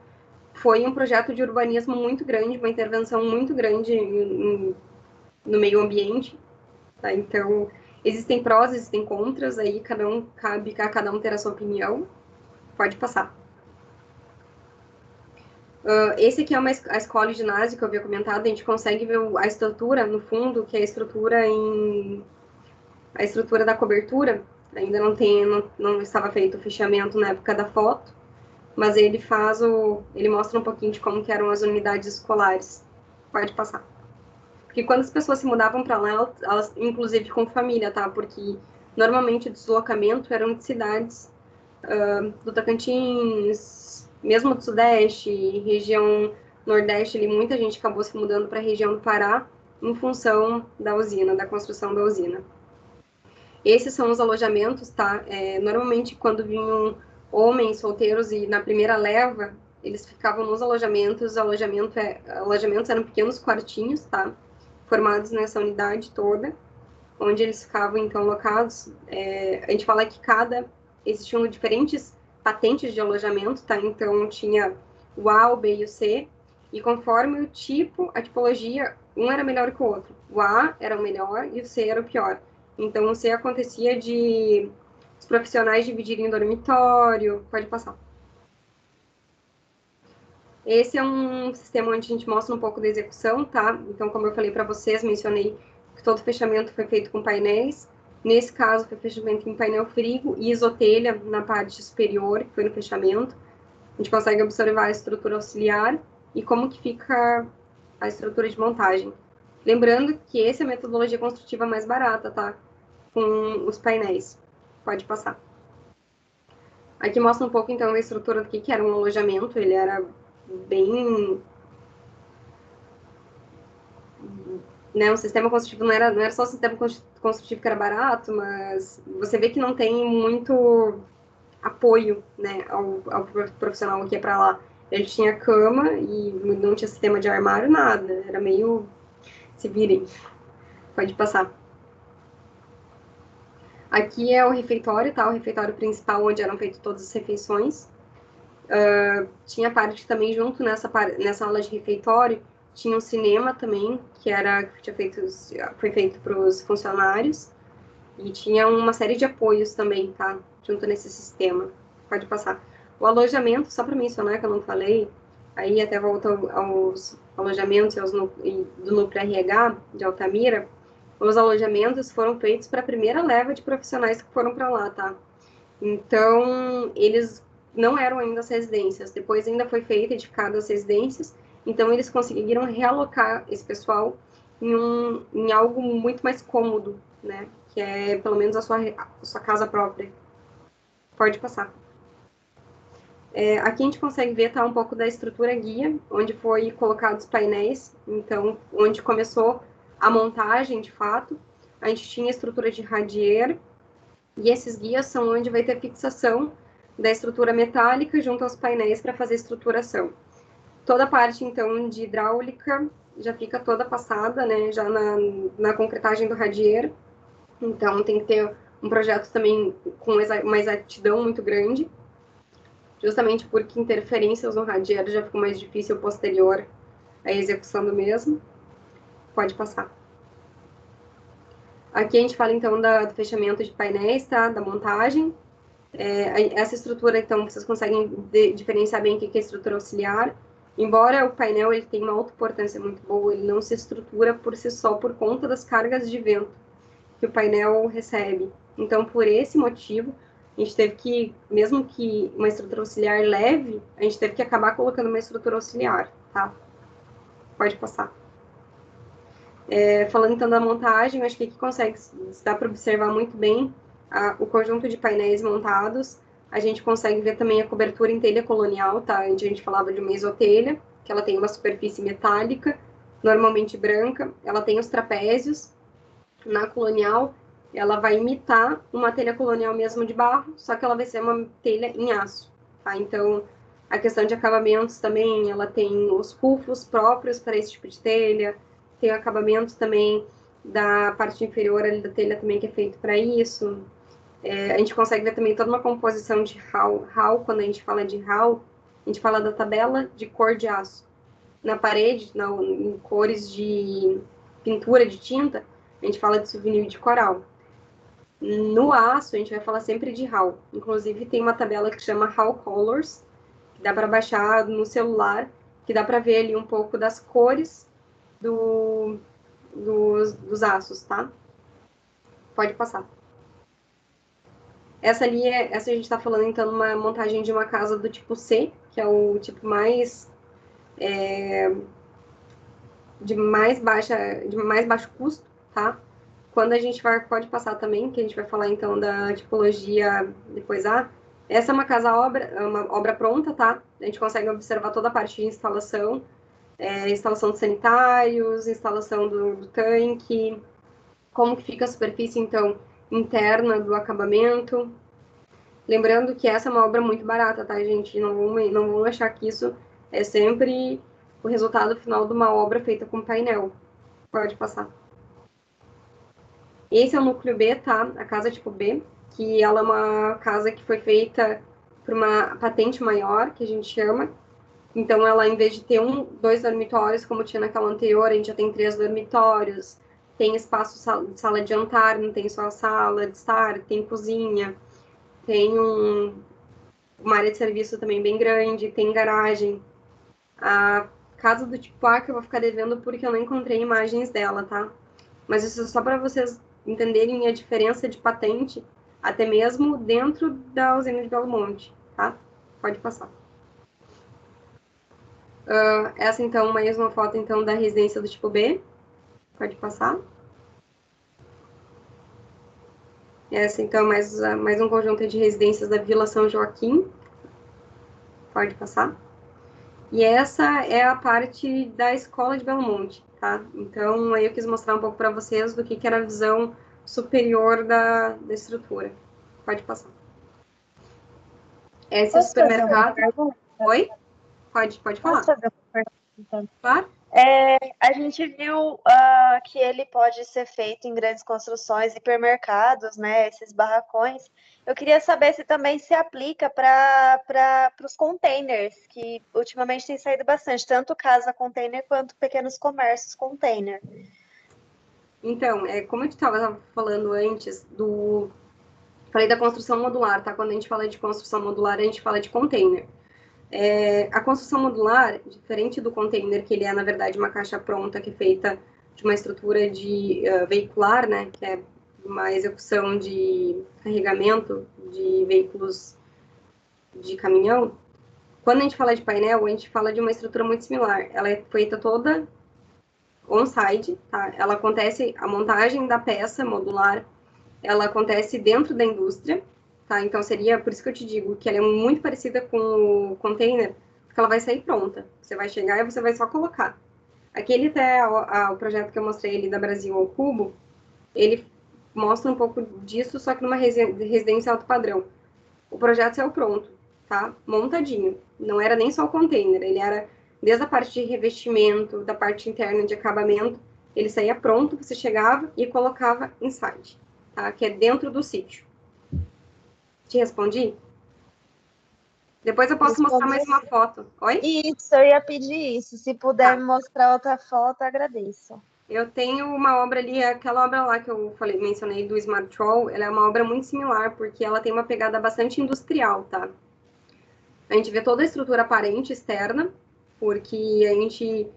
foi um projeto de urbanismo muito grande, uma intervenção muito grande no meio ambiente, tá? Então, existem prós, existem contras, aí cabe a cada um ter a sua opinião. Pode passar. Esse aqui é a escola e ginásio que eu havia comentado, a gente consegue ver a estrutura no fundo, que é a estrutura da cobertura. Ainda não estava feito o fechamento na época da foto, mas ele mostra um pouquinho de como que eram as unidades escolares. Pode passar. Porque quando as pessoas se mudavam para lá, elas, inclusive com família, tá? Porque normalmente o deslocamento eram de cidades do Tocantins, mesmo do Sudeste, região Nordeste, ali, muita gente acabou se mudando para a região do Pará em função da usina, da construção da usina. Esses são os alojamentos, tá? Normalmente, quando vinham homens solteiros e na primeira leva, eles ficavam nos alojamentos. Os alojamentos eram pequenos quartinhos, tá? Formados nessa unidade toda, onde eles ficavam, então, locados. A gente fala que existiam diferentes patentes de alojamento, tá? Então, tinha o A, o B e o C, e conforme o tipo, a tipologia, um era melhor que o outro. O A era o melhor e o C era o pior. Então, o C acontecia de os profissionais dividirem o dormitório. Pode passar. Esse é um sistema onde a gente mostra um pouco da execução, tá? Então, como eu falei para vocês, mencionei que todo fechamento foi feito com painéis. Nesse caso, foi fechamento em painel frigo e isotelha na parte superior, que foi no fechamento. A gente consegue observar a estrutura auxiliar e como que fica a estrutura de montagem. Lembrando que essa é a metodologia construtiva mais barata, tá? Com os painéis. Pode passar. Aqui mostra um pouco, então, a estrutura do que era um alojamento. Ele era bem... Né, o sistema construtivo não era só o sistema construtivo que era barato, mas você vê que não tem muito apoio, né, ao profissional que ia para lá. Ele tinha cama e não tinha sistema de armário, nada. Era meio... se virem. Pode passar. Aqui é o refeitório, tá? O refeitório principal, onde eram feitas todas as refeições. Tinha parte também junto nessa aula de refeitório, tinha um cinema também, que foi feito para os funcionários. E tinha uma série de apoios também, tá? Junto nesse sistema. Pode passar. O alojamento, só para mencionar que eu não falei, aí até volta aos alojamentos do Núcleo RH de Altamira. Os alojamentos foram feitos para a primeira leva de profissionais que foram para lá, tá? Então, eles não eram ainda as residências. Depois ainda foi feita, edificada as residências. Então, eles conseguiram realocar esse pessoal em algo muito mais cômodo, né? Que é, pelo menos, a sua casa própria. Pode passar. Aqui a gente consegue ver, tá, um pouco da estrutura guia, onde foi colocados os painéis. Então, onde começou a montagem, de fato. A gente tinha a estrutura de radier, e esses guias são onde vai ter fixação da estrutura metálica junto aos painéis para fazer estruturação. Toda a parte, então, de hidráulica já fica toda passada, né, já na concretagem do radier. Então, tem que ter um projeto também com uma exatidão muito grande, justamente porque interferências no radier já ficou mais difícil posterior à execução do mesmo. Pode passar. Aqui a gente fala, então, do fechamento de painéis, tá? Da montagem. Essa estrutura, então, vocês conseguem diferenciar bem o que é estrutura auxiliar. Embora o painel ele tenha uma autoportância muito boa, ele não se estrutura por si só por conta das cargas de vento que o painel recebe. Então, por esse motivo, a gente teve que, mesmo que uma estrutura auxiliar leve, a gente teve que acabar colocando uma estrutura auxiliar, tá? Pode passar. Falando então da montagem, acho que aqui dá para observar muito bem o conjunto de painéis montados. A gente consegue ver também a cobertura em telha colonial, tá? Onde a gente falava de uma isotelha, que ela tem uma superfície metálica, normalmente branca. Ela tem os trapézios. Na colonial, ela vai imitar uma telha colonial mesmo de barro, só que ela vai ser uma telha em aço, tá? Então, a questão de acabamentos também, ela tem os rufos próprios para esse tipo de telha, tem o acabamento também da parte inferior ali da telha também que é feito para isso. A gente consegue ver também toda uma composição de hall. Hall, quando a gente fala de hall, a gente fala da tabela de cor de aço. Na parede, em cores de pintura de tinta, a gente fala de souvenir de coral. No aço, a gente vai falar sempre de hall. Inclusive, tem uma tabela que chama Hall Colors, que dá para baixar no celular, que dá para ver ali um pouco das cores dos aços, tá? Pode passar. Essa a gente está falando, então, uma montagem de uma casa do tipo C, que é o tipo de mais baixo custo, tá? Quando a gente pode passar também, que a gente vai falar, então, da tipologia depois, essa é uma uma obra pronta, tá? A gente consegue observar toda a parte de instalação, instalação de sanitários, instalação do tanque, como que fica a superfície, então, interna do acabamento. Lembrando que essa é uma obra muito barata, tá, gente? Não vão achar que isso é sempre o resultado final de uma obra feita com painel. Pode passar. Esse é o núcleo B, tá? A casa tipo B, que ela é uma casa que foi feita por uma patente maior, que a gente chama. Então, ela, em vez de ter 2 dormitórios, como tinha naquela anterior, a gente já tem 3 dormitórios, tem espaço, sala de jantar, não tem só sala de estar, tem cozinha, tem uma área de serviço também bem grande, tem garagem. A casa do tipo A que eu vou ficar devendo porque eu não encontrei imagens dela, tá? Mas isso é só para vocês entenderem a diferença de patente, até mesmo dentro da usina de Belo Monte, tá? Pode passar. Essa, então, mais uma foto, então, da residência do tipo B. Pode passar. Essa, então, mais um conjunto de residências da Vila São Joaquim. Pode passar. E essa é a parte da Escola de Belo Monte, tá? Então, aí eu quis mostrar um pouco para vocês do que era a visão superior da estrutura. Pode passar. Esse é o Posso fazer uma supermercado. pergunta? Oi? Pode falar. Posso fazer uma pergunta? Claro. A gente viu que ele pode ser feito em grandes construções, hipermercados, né? Esses barracões. Eu queria saber se também se aplica para os containers, que ultimamente tem saído bastante, tanto casa container quanto pequenos comércios container. Então, como eu estava falando antes falei da construção modular, tá? Quando a gente fala de construção modular, a gente fala de container. A construção modular, diferente do container, que ele é, na verdade, uma caixa pronta, que é feita de uma estrutura de veicular, né? Que é uma execução de carregamento de veículos de caminhão. Quando a gente fala de painel, a gente fala de uma estrutura muito similar. Ela é feita toda on-site, tá? Ela acontece, a montagem da peça modular, ela acontece dentro da indústria, tá? Então, seria, por isso que eu te digo, que ela é muito parecida com o container, porque ela vai sair pronta. Você vai chegar e você vai só colocar. Aquele até, o projeto que eu mostrei ali da Brasil ao Cubo, ele mostra um pouco disso, só que numa residência alto padrão. O projeto saiu pronto, tá? Montadinho. Não era nem só o container, ele era desde a parte de revestimento, da parte interna de acabamento, ele saía pronto, você chegava e colocava inside, tá? Que é dentro do sítio. Te respondi? Depois eu posso mostrar mais uma foto. Oi? Isso, eu ia pedir isso. Se puder me mostrar outra foto, agradeço. Eu tenho uma obra ali, aquela obra lá que eu mencionei do Smart Troll, ela é uma obra muito similar, porque ela tem uma pegada bastante industrial, tá? A gente vê toda a estrutura aparente externa, porque a gente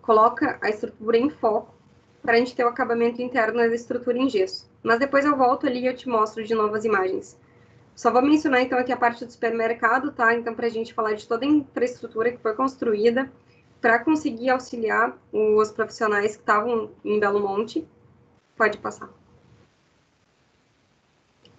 coloca a estrutura em foco para a gente ter o acabamento interno da estrutura em gesso. Mas depois eu volto ali e eu te mostro de novo as imagens. Só vou mencionar então aqui a parte do supermercado, tá? Então, para a gente falar de toda a infraestrutura que foi construída para conseguir auxiliar os profissionais que estavam em Belo Monte. Pode passar.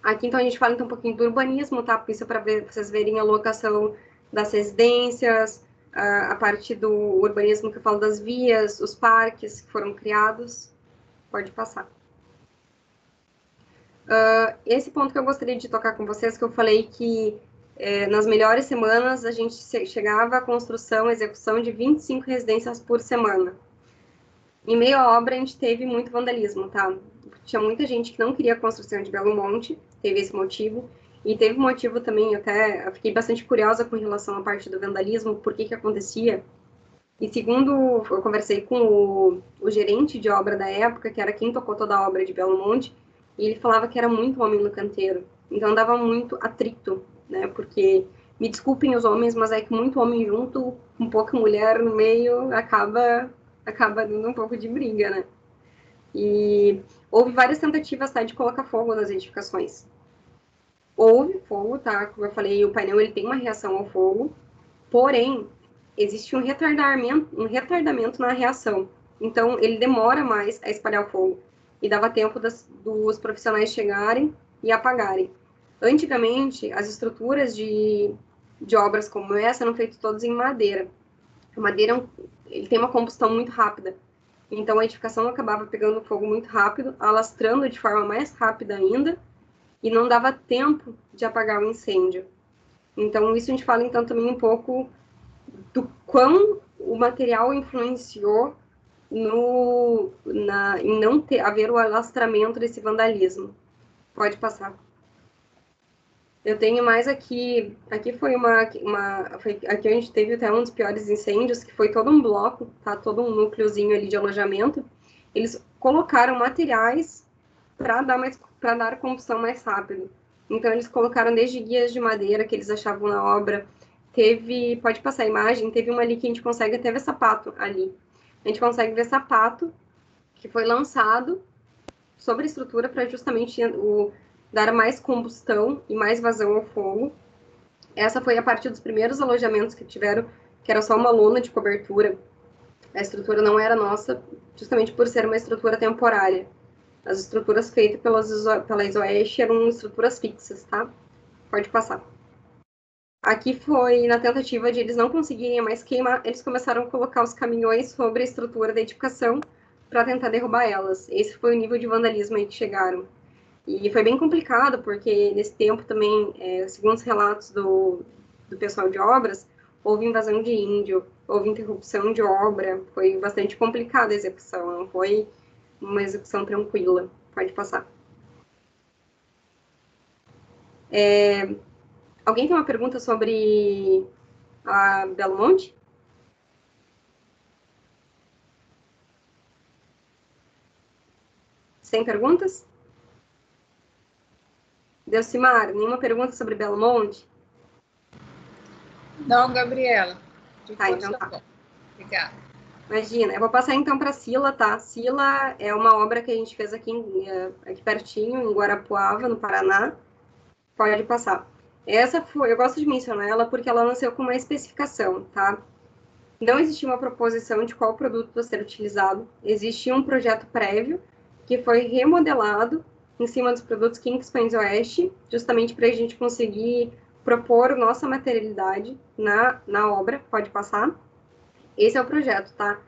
Aqui, então, a gente fala então, um pouquinho do urbanismo, tá? Isso é para vocês verem a locação das residências, a parte do urbanismo que eu falo das vias, os parques que foram criados. Pode passar. Esse ponto que eu gostaria de tocar com vocês, que eu falei que nas melhores semanas a gente chegava à construção, execução de 25 residências por semana. Em meio à obra, a gente teve muito vandalismo, tá? Tinha muita gente que não queria a construção de Belo Monte, teve esse motivo. E teve um motivo também, eu fiquei bastante curiosa com relação à parte do vandalismo, por que acontecia. E segundo eu conversei com o gerente de obra da época, que era quem tocou toda a obra de Belo Monte, e ele falava que era muito homem no canteiro. Então dava muito atrito, né? Porque, me desculpem os homens, mas é que muito homem junto, com pouca mulher no meio, acaba dando um pouco de briga, né? E houve várias tentativas, tá, de colocar fogo nas edificações. Houve fogo, tá? Como eu falei, o painel ele tem uma reação ao fogo, porém, existe um retardamento na reação. Então, ele demora mais a espalhar o fogo. E dava tempo dos profissionais chegarem e apagarem. Antigamente, as estruturas de obras como essa eram feitas todas em madeira. A madeira ele tem uma combustão muito rápida. Então, a edificação acabava pegando fogo muito rápido, alastrando de forma mais rápida ainda, e não dava tempo de apagar o incêndio. Então, isso a gente fala, então, também um pouco do quão o material influenciou em não haver o alastramento desse vandalismo. Pode passar. Eu tenho mais aqui foi aqui a gente teve até um dos piores incêndios, que foi todo um bloco, tá? Todo um núcleozinho ali de alojamento. Eles colocaram materiais para dar combustão mais rápido. Então, eles colocaram desde guias de madeira que eles achavam na obra. Pode passar a imagem, teve uma ali que a gente consegue até ver sapato ali. A gente consegue ver sapato que foi lançado sobre a estrutura para justamente dar mais combustão e mais vazão ao fogo. Essa foi a partir dos primeiros alojamentos que que era só uma lona de cobertura. A estrutura não era nossa, justamente por ser uma estrutura temporária. As estruturas feitas pela Isoeste eram estruturas fixas, tá? Pode passar. Aqui foi na tentativa de eles não conseguirem mais queimar, eles começaram a colocar os caminhões sobre a estrutura da edificação para tentar derrubar elas. Esse foi o nível de vandalismo aí que chegaram. E foi bem complicado, porque nesse tempo também, segundo os relatos do pessoal de obras, houve invasão de índio, houve interrupção de obra, foi bastante complicada a execução, não foi uma execução tranquila. Pode passar. Alguém tem uma pergunta sobre a Belo Monte? Sem perguntas? Delcimar, nenhuma pergunta sobre Belo Monte? Não, Gabriela. Tá, então tá. Bom. Obrigada. Imagina, eu vou passar então para Sila, tá? Sila é uma obra que a gente fez aqui pertinho, em Guarapuava, no Paraná. Pode passar. Essa foi, eu gosto de mencionar ela porque ela nasceu com uma especificação, tá? Não existia uma proposição de qual produto vai ser utilizado, existia um projeto prévio que foi remodelado em cima dos produtos Kingspan Oeste, justamente para a gente conseguir propor nossa materialidade na obra. Pode passar. Esse é o projeto, tá?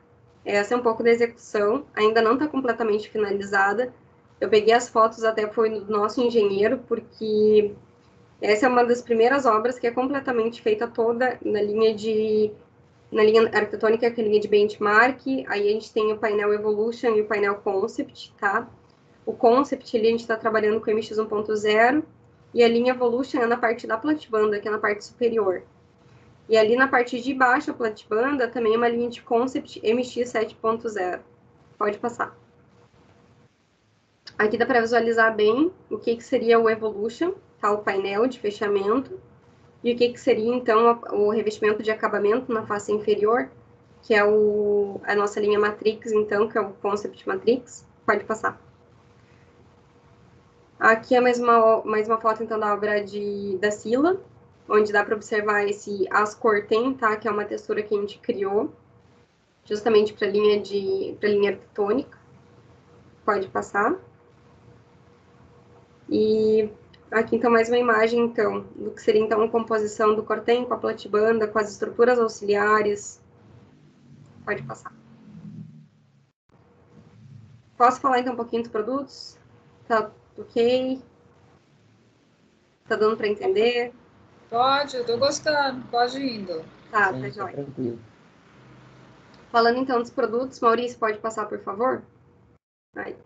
Essa é um pouco da execução, ainda não está completamente finalizada. Eu peguei as fotos, até foi do nosso engenheiro, porque essa é uma das primeiras obras que é completamente feita toda na linha arquitetônica, que é a linha de benchmark. Aí a gente tem o painel Evolution e o painel Concept, tá? O Concept, ali a gente está trabalhando com MX 1.0, e a linha Evolution é na parte da platibanda, que é na parte superior. E ali na parte de baixo, a platibanda, também é uma linha de Concept MX 7.0. Pode passar. Aqui dá para visualizar bem o que seria o Evolution, tá? O painel de fechamento. E o que seria, então, o revestimento de acabamento na face inferior, que é a nossa linha Matrix, então, que é o Concept Matrix. Pode passar. Aqui é mais uma foto, então, da obra da Sila, onde dá para observar esse Ascortem, tá? Que é uma textura que a gente criou, justamente para linha arquitetônica. Pode passar. E aqui, então, mais uma imagem, então, do que seria, então, a composição do cortem com a platibanda, com as estruturas auxiliares. Pode passar. Posso falar, então, um pouquinho dos produtos? Tá ok? Tá dando para entender? Pode, eu tô gostando. Pode indo. Tá, tá jóia. Falando, então, dos produtos, Maurício, pode passar, por favor? Aí.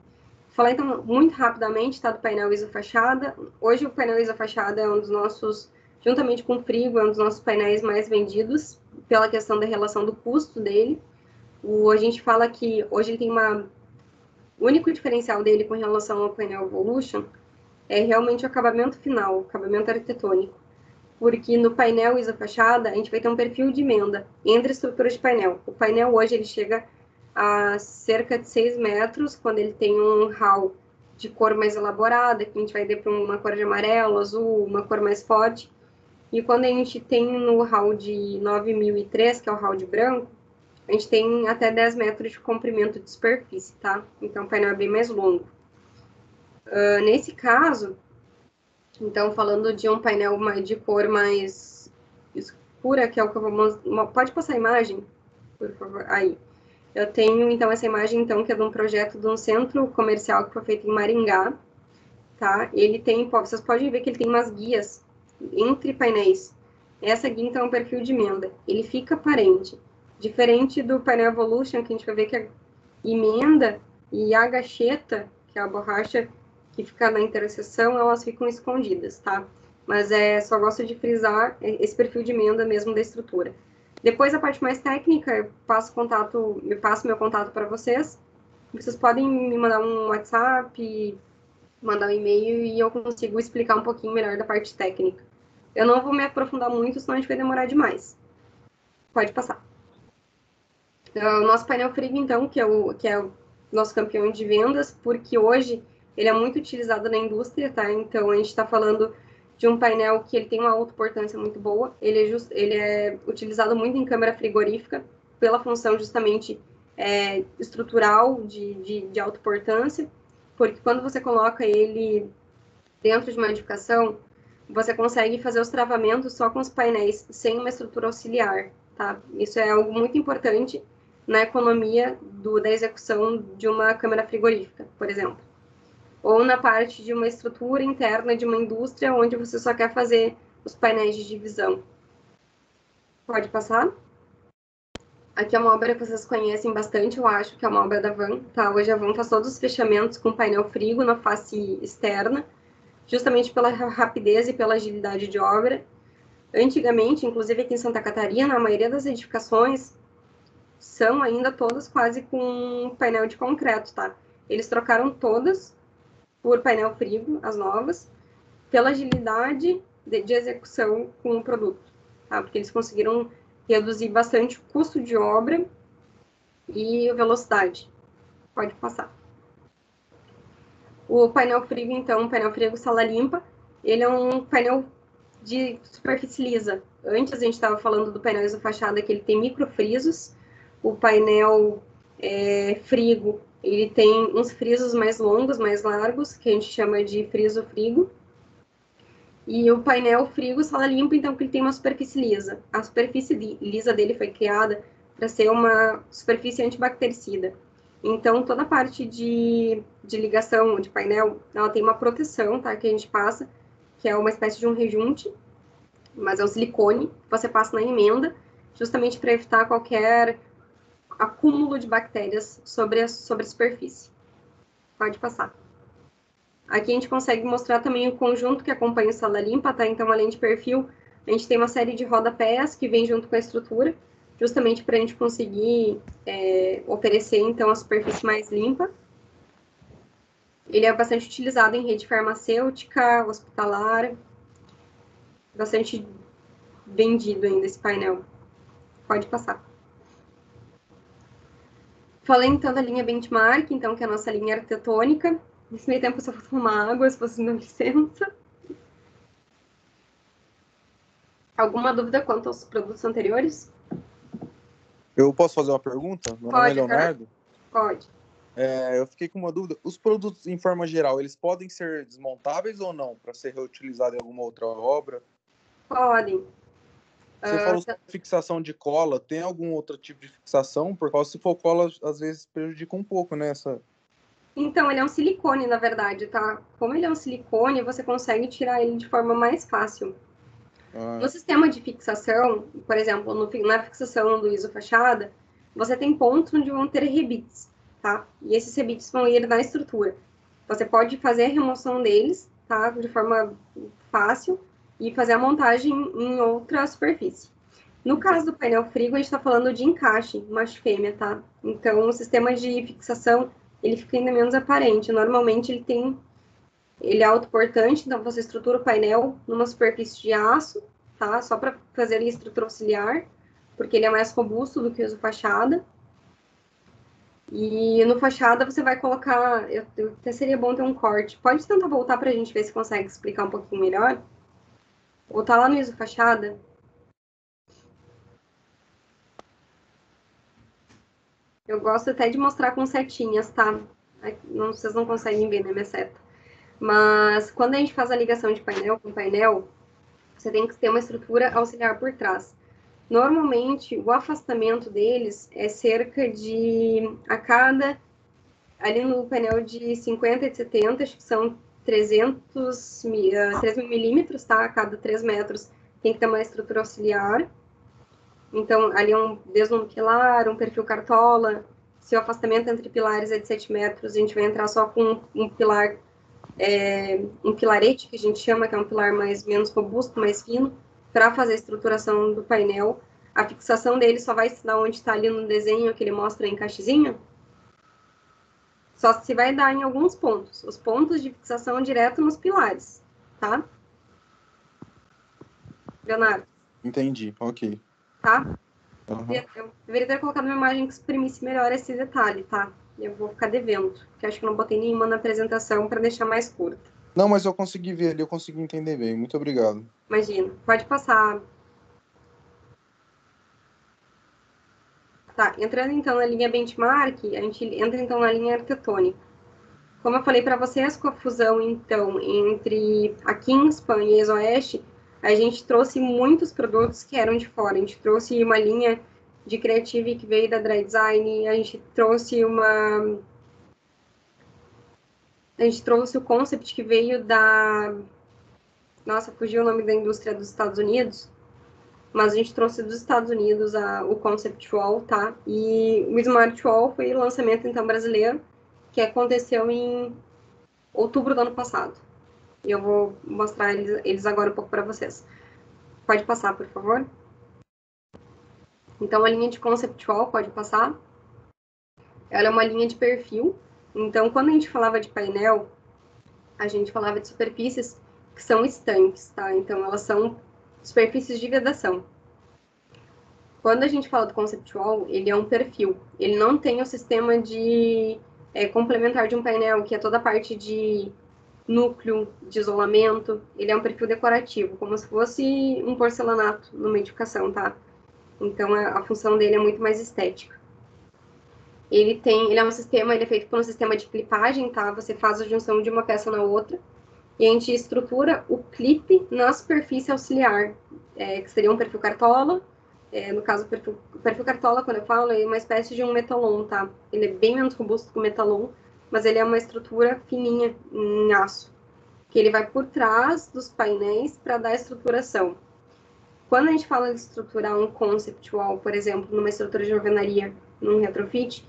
Falar, então, muito rapidamente, tá, do painel isofachada. Hoje, o painel isofachada é um dos nossos, juntamente com o Frigo, é um dos nossos painéis mais vendidos, pela questão da relação do custo dele. A gente fala que hoje ele tem o único diferencial dele com relação ao painel Evolution é realmente o acabamento final, o acabamento arquitetônico. Porque no painel isofachada, a gente vai ter um perfil de emenda entre estruturas de painel. O painel hoje, ele chega a cerca de 6 metros, quando ele tem um hall de cor mais elaborada, que a gente vai ter para uma cor de amarelo, azul, uma cor mais forte. E quando a gente tem no hall de 9003, que é o hall de branco, a gente tem até 10 metros de comprimento de superfície, tá? Então, o painel é bem mais longo. Nesse caso, então, falando de um painel de cor mais escura, que é o que eu vou mostrar. Pode passar a imagem, por favor? Aí. Eu tenho, então, essa imagem, então, que é de um projeto de um centro comercial que foi feito em Maringá, tá? Ele tem, vocês podem ver que ele tem umas guias entre painéis. Essa guia, então, é um perfil de emenda. Ele fica aparente. Diferente do painel Evolution, que a gente vai ver que a emenda e a gacheta, que é a borracha que fica na interseção, elas ficam escondidas, tá? Mas só gosto de frisar esse perfil de emenda mesmo da estrutura. Depois, a parte mais técnica, eu passo meu contato para vocês. Vocês podem me mandar um WhatsApp, mandar um e-mail e eu consigo explicar um pouquinho melhor da parte técnica. Eu não vou me aprofundar muito, senão a gente vai demorar demais. Pode passar. O nosso painel Frigo, então, que é o nosso campeão de vendas, porque hoje ele é muito utilizado na indústria, tá? Então, a gente está falando de um painel que ele tem uma autoportância muito boa. Ele é utilizado muito em câmara frigorífica, pela função justamente estrutural de autoportância, porque quando você coloca ele dentro de uma edificação, você consegue fazer os travamentos só com os painéis, sem uma estrutura auxiliar, tá? Isso é algo muito importante na economia da execução de uma câmara frigorífica, por exemplo. Ou na parte de uma estrutura interna de uma indústria, onde você só quer fazer os painéis de divisão. Pode passar? Aqui é uma obra que vocês conhecem bastante, eu acho, que é uma obra da Van, tá? Hoje a Van faz todos os fechamentos com painel frigo na face externa, justamente pela rapidez e pela agilidade de obra. Antigamente, inclusive aqui em Santa Catarina, a maioria das edificações são ainda todas quase com painel de concreto, tá? Eles trocaram todas por painel frigo, as novas, pela agilidade de execução com o produto, tá? Porque eles conseguiram reduzir bastante o custo de obra e a velocidade. Pode passar. O painel frigo, então, o painel frigo sala limpa, ele é um painel de superfície lisa. Antes a gente estava falando do painel isofachada, que ele tem microfrisos. O painel frigo, ele tem uns frisos mais longos, mais largos, que a gente chama de friso-frigo. E o painel frigo sala limpa, então, que ele tem uma superfície lisa. A superfície lisa dele foi criada para ser uma superfície antibactericida. Então, toda a parte de ligação de painel, ela tem uma proteção, tá, que a gente passa, que é uma espécie de um rejunte, mas é um silicone, que você passa na emenda, justamente para evitar qualquer acúmulo de bactérias sobre a superfície. Pode passar. Aqui a gente consegue mostrar também o conjunto que acompanha o sala limpa, tá? Então, além de perfil, a gente tem uma série de rodapés que vem junto com a estrutura, justamente para a gente conseguir oferecer, então, a superfície mais limpa. Ele é bastante utilizado em rede farmacêutica, hospitalar, bastante vendido ainda esse painel. Pode passar. Falei, então, da linha Benchmark, então, que é a nossa linha arquitetônica. Nesse meio tempo, eu só vou tomar água, se vocês me dão licença. Alguma dúvida quanto aos produtos anteriores? Eu posso fazer uma pergunta? Meu nome é Leonardo. Pode. Eu fiquei com uma dúvida. Os produtos, em forma geral, eles podem ser desmontáveis ou não, para ser reutilizado em alguma outra obra? Podem. Você falou sobre fixação de cola. Tem algum outro tipo de fixação? Por causa, se for cola, às vezes prejudica um pouco, né? Então, ele é um silicone, na verdade, tá? Como ele é um silicone, você consegue tirar ele de forma mais fácil. No sistema de fixação, por exemplo, na fixação do isofachada, você tem pontos onde vão ter rebites, tá? E esses rebites vão ir na estrutura. Você pode fazer a remoção deles, tá? De forma fácil e fazer a montagem em outra superfície. No caso do painel frigo, a gente está falando de encaixe, macho e fêmea, tá? Então, o sistema de fixação, ele fica ainda menos aparente. Normalmente, ele é autoportante, então você estrutura o painel numa superfície de aço, tá? Só para fazer a estrutura auxiliar, porque ele é mais robusto do que o isofachada. E no fachada você vai colocar, até seria bom ter um corte. Pode tentar voltar para a gente ver se consegue explicar um pouquinho melhor? Voltar lá no isofachada. Eu gosto até de mostrar com setinhas, tá? Vocês não conseguem ver, né, minha seta. Mas quando a gente faz a ligação de painel com painel, você tem que ter uma estrutura auxiliar por trás. Normalmente, o afastamento deles é cerca de, ali no painel de 50 e de 70, acho que são 3 mil milímetros, tá? A cada 3 metros tem que ter uma estrutura auxiliar. Então, ali é desde um pilar, um perfil cartola. Se o afastamento entre pilares é de 7 metros, a gente vai entrar só com um pilar, um pilarete, que a gente chama, que é um pilar menos robusto, mais fino, para fazer a estruturação do painel. A fixação dele só vai se dar onde está ali no desenho que ele mostra em encaixezinho. Só se vai dar em alguns pontos. Os pontos de fixação direto nos pilares, tá? Leonardo? Entendi, ok. Tá? Uhum. Eu deveria ter colocado uma imagem que exprimisse melhor esse detalhe, tá? Eu vou ficar devendo, porque acho que eu não botei nenhuma na apresentação para deixar mais curta. Não, mas eu consegui ver ali, eu consegui entender bem. Muito obrigado. Imagina. Pode passar. Tá, entrando então na linha benchmark, a gente entra então na linha arquitetônica. Como eu falei para vocês, com a fusão então entre a Kingspan e a ExoEst, a gente trouxe muitos produtos que eram de fora. A gente trouxe uma linha de Creative que veio da Dry Design, a gente trouxe o Concept que veio da... Nossa, fugiu o nome da indústria dos Estados Unidos, mas a gente trouxe dos Estados Unidos o Concept Wall, tá? E o Smart Wall foi o lançamento, então, brasileiro, que aconteceu em outubro do ano passado. E eu vou mostrar eles agora um pouco para vocês. Pode passar, por favor. Então, a linha de Concept Wall, pode passar. Ela é uma linha de perfil. Então, quando a gente falava de painel, a gente falava de superfícies que são estanques, tá? Então, elas são superfícies de vedação. Quando a gente fala do Concept Wall, ele é um perfil. Ele não tem o sistema de complementar de um painel, que é toda a parte de núcleo, de isolamento. Ele é um perfil decorativo, como se fosse um porcelanato numa edificação, tá? Então, a função dele é muito mais estética. Ele é um sistema, ele é feito por um sistema de clipagem, tá? Você faz a junção de uma peça na outra e a gente estrutura o clipe na superfície auxiliar, que seria um perfil cartola. No caso, o perfil cartola, quando eu falo, é uma espécie de um metalon, tá? Ele é bem menos robusto que o metalon, mas ele é uma estrutura fininha em aço, que ele vai por trás dos painéis para dar estruturação. Quando a gente fala de estruturar um concept wall, por exemplo, numa estrutura de alvenaria, num retrofit,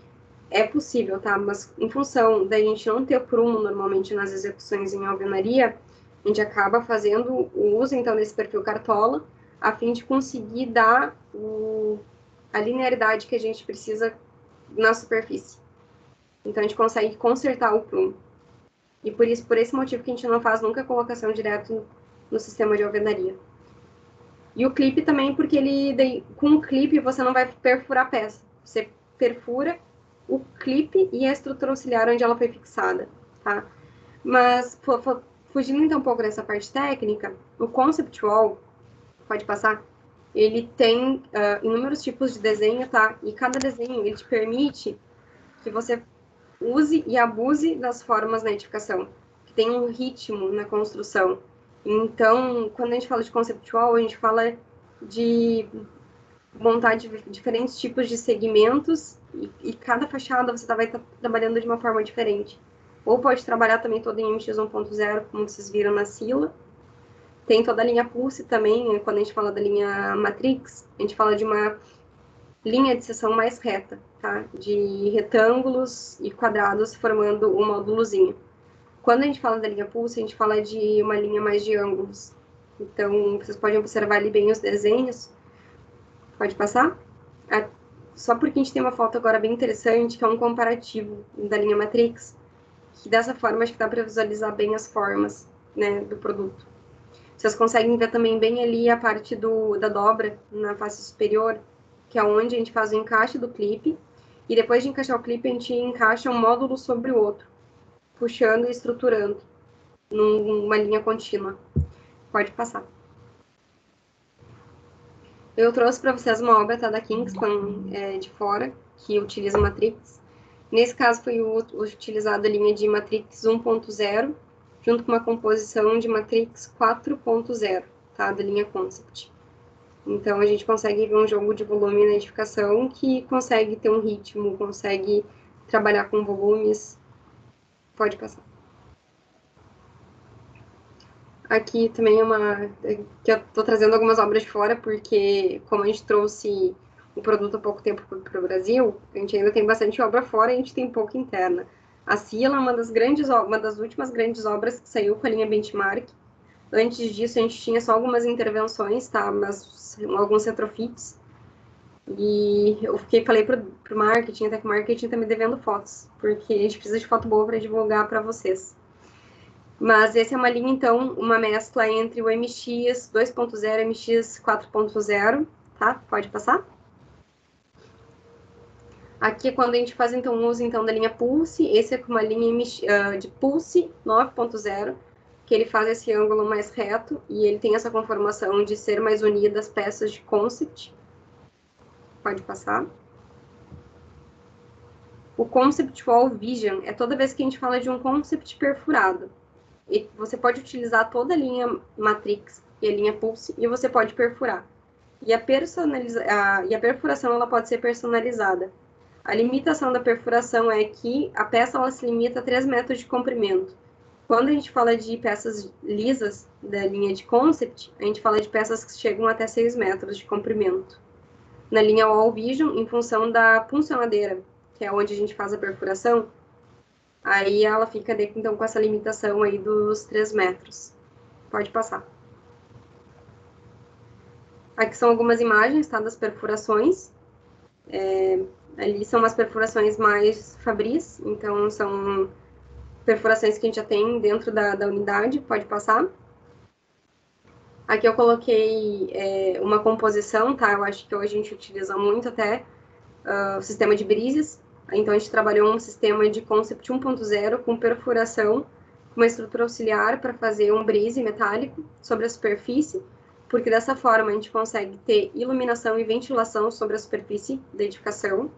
é possível, tá? Mas em função da gente não ter prumo normalmente nas execuções em alvenaria, a gente acaba fazendo o uso, então, desse perfil cartola, a fim de conseguir dar a linearidade que a gente precisa na superfície. Então, a gente consegue consertar o prumo. E por esse motivo que a gente não faz nunca a colocação direto no sistema de alvenaria. E o clipe também, porque com o clipe você não vai perfurar a peça. Você perfura o clipe e a estrutura auxiliar onde ela foi fixada, tá? Mas, fugindo então um pouco dessa parte técnica, o Concept Wall, pode passar, ele tem inúmeros tipos de desenho, tá? E cada desenho, ele te permite que você use e abuse das formas na edificação, que tem um ritmo na construção. Então, quando a gente fala de Concept Wall, a gente fala de montar diferentes tipos de segmentos e cada fachada você vai estar trabalhando de uma forma diferente. Ou pode trabalhar também toda em MX 1.0, como vocês viram na Sila. Tem toda a linha Pulse também, quando a gente fala da linha Matrix, a gente fala de uma linha de seção mais reta, tá? De retângulos e quadrados formando um módulozinho. Quando a gente fala da linha Pulse, a gente fala de uma linha mais de ângulos. Então, vocês podem observar ali bem os desenhos. Pode passar? Só porque a gente tem uma foto agora bem interessante, que é um comparativo da linha Matrix, que dessa forma acho que dá para visualizar bem as formas, né, do produto. Vocês conseguem ver também bem ali a parte da dobra na face superior, que é onde a gente faz o encaixe do clipe, e depois de encaixar o clipe, a gente encaixa um módulo sobre o outro, puxando e estruturando numa linha contínua. Pode passar. Eu trouxe para vocês uma obra, tá, da Kingspan, de fora, que utiliza Matrix. Nesse caso, foi utilizada a linha de Matrix 1.0, junto com uma composição de Matrix 4.0, tá, da linha Concept. Então, a gente consegue ver um jogo de volume na edificação que consegue ter um ritmo, consegue trabalhar com volumes. Pode passar. Aqui também que eu estou trazendo algumas obras de fora, porque como a gente trouxe o produto há pouco tempo para o Brasil, a gente ainda tem bastante obra fora e a gente tem pouco interna. A Sila é uma das últimas grandes obras que saiu com a linha Benchmark. Antes disso, a gente tinha só algumas intervenções, tá? Mas alguns retrofits. E eu falei pro marketing, até que o marketing tá me devendo fotos, porque a gente precisa de foto boa para divulgar para vocês. Mas essa é uma linha, então, uma mescla entre o MX 2.0 e MX 4.0, tá? Pode passar? Aqui é quando a gente faz, então, uso, então, da linha Pulse. Esse é com uma linha de Pulse 9.0. que ele faz esse ângulo mais reto e ele tem essa conformação de ser mais unida às peças de concept. Pode passar. O Concept Wall Vision é toda vez que a gente fala de um concept perfurado. E você pode utilizar toda a linha Matrix e a linha Pulse e você pode perfurar. E a perfuração ela pode ser personalizada. A limitação da perfuração é que a peça ela se limita a 3 metros de comprimento. Quando a gente fala de peças lisas da linha de concept, a gente fala de peças que chegam até 6 metros de comprimento. Na linha Wall Vision, em função da puncionadeira, que é onde a gente faz a perfuração, aí ela fica, então, com essa limitação aí dos 3 metros. Pode passar. Aqui são algumas imagens, tá, das perfurações. Ali são umas perfurações mais fabris, então são perfurações que a gente já tem dentro da unidade. Pode passar. Aqui eu coloquei uma composição, tá? Eu acho que hoje a gente utiliza muito até o sistema de brises. Então, a gente trabalhou um sistema de Concept 1.0 com perfuração, uma estrutura auxiliar para fazer um brise metálico sobre a superfície, porque dessa forma a gente consegue ter iluminação e ventilação sobre a superfície da edificação.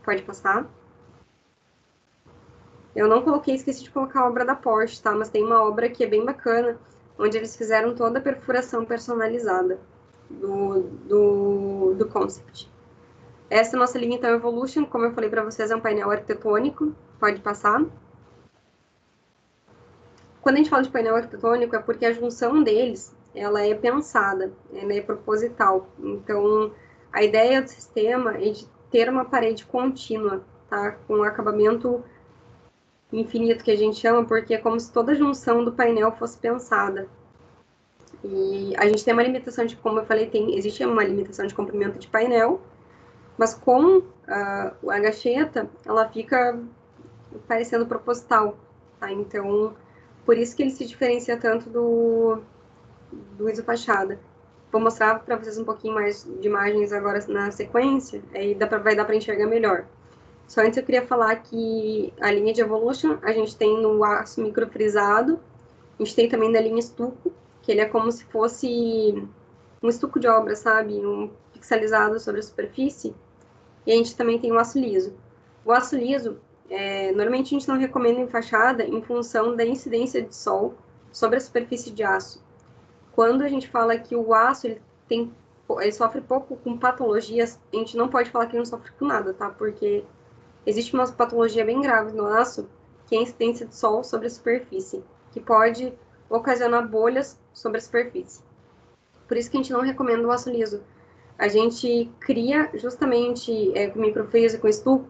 Pode passar. Eu não coloquei, esqueci de colocar a obra da Porsche, tá? Mas tem uma obra que é bem bacana, onde eles fizeram toda a perfuração personalizada do Concept. Essa nossa linha, então, Evolution, como eu falei para vocês, é um painel arquitetônico. Pode passar. Quando a gente fala de painel arquitetônico, é porque a junção deles, ela é pensada, ela é proposital. Então, a ideia do sistema é de ter uma parede contínua, tá? Com um acabamento infinito, que a gente chama, porque é como se toda a junção do painel fosse pensada. E a gente tem uma limitação de, como eu falei, existe uma limitação de comprimento de painel, mas com a gacheta, ela fica parecendo proposital, tá? Então, por isso que ele se diferencia tanto do isofachada. Vou mostrar para vocês um pouquinho mais de imagens agora na sequência, aí vai dar para enxergar melhor. Só antes eu queria falar que a linha de Evolution, a gente tem no aço microfrisado, a gente tem também da linha estuco, que ele é como se fosse um estuco de obra, sabe? Um pixelizado sobre a superfície. E a gente também tem o aço liso. O aço liso, normalmente a gente não recomenda em fachada em função da incidência de sol sobre a superfície de aço. Quando a gente fala que o aço ele sofre pouco com patologias, a gente não pode falar que ele não sofre com nada, tá? Porque existe uma patologia bem grave no aço, que é a incidência de sol sobre a superfície, que pode ocasionar bolhas sobre a superfície. Por isso que a gente não recomenda o aço liso. A gente cria justamente com microfriso e com estuco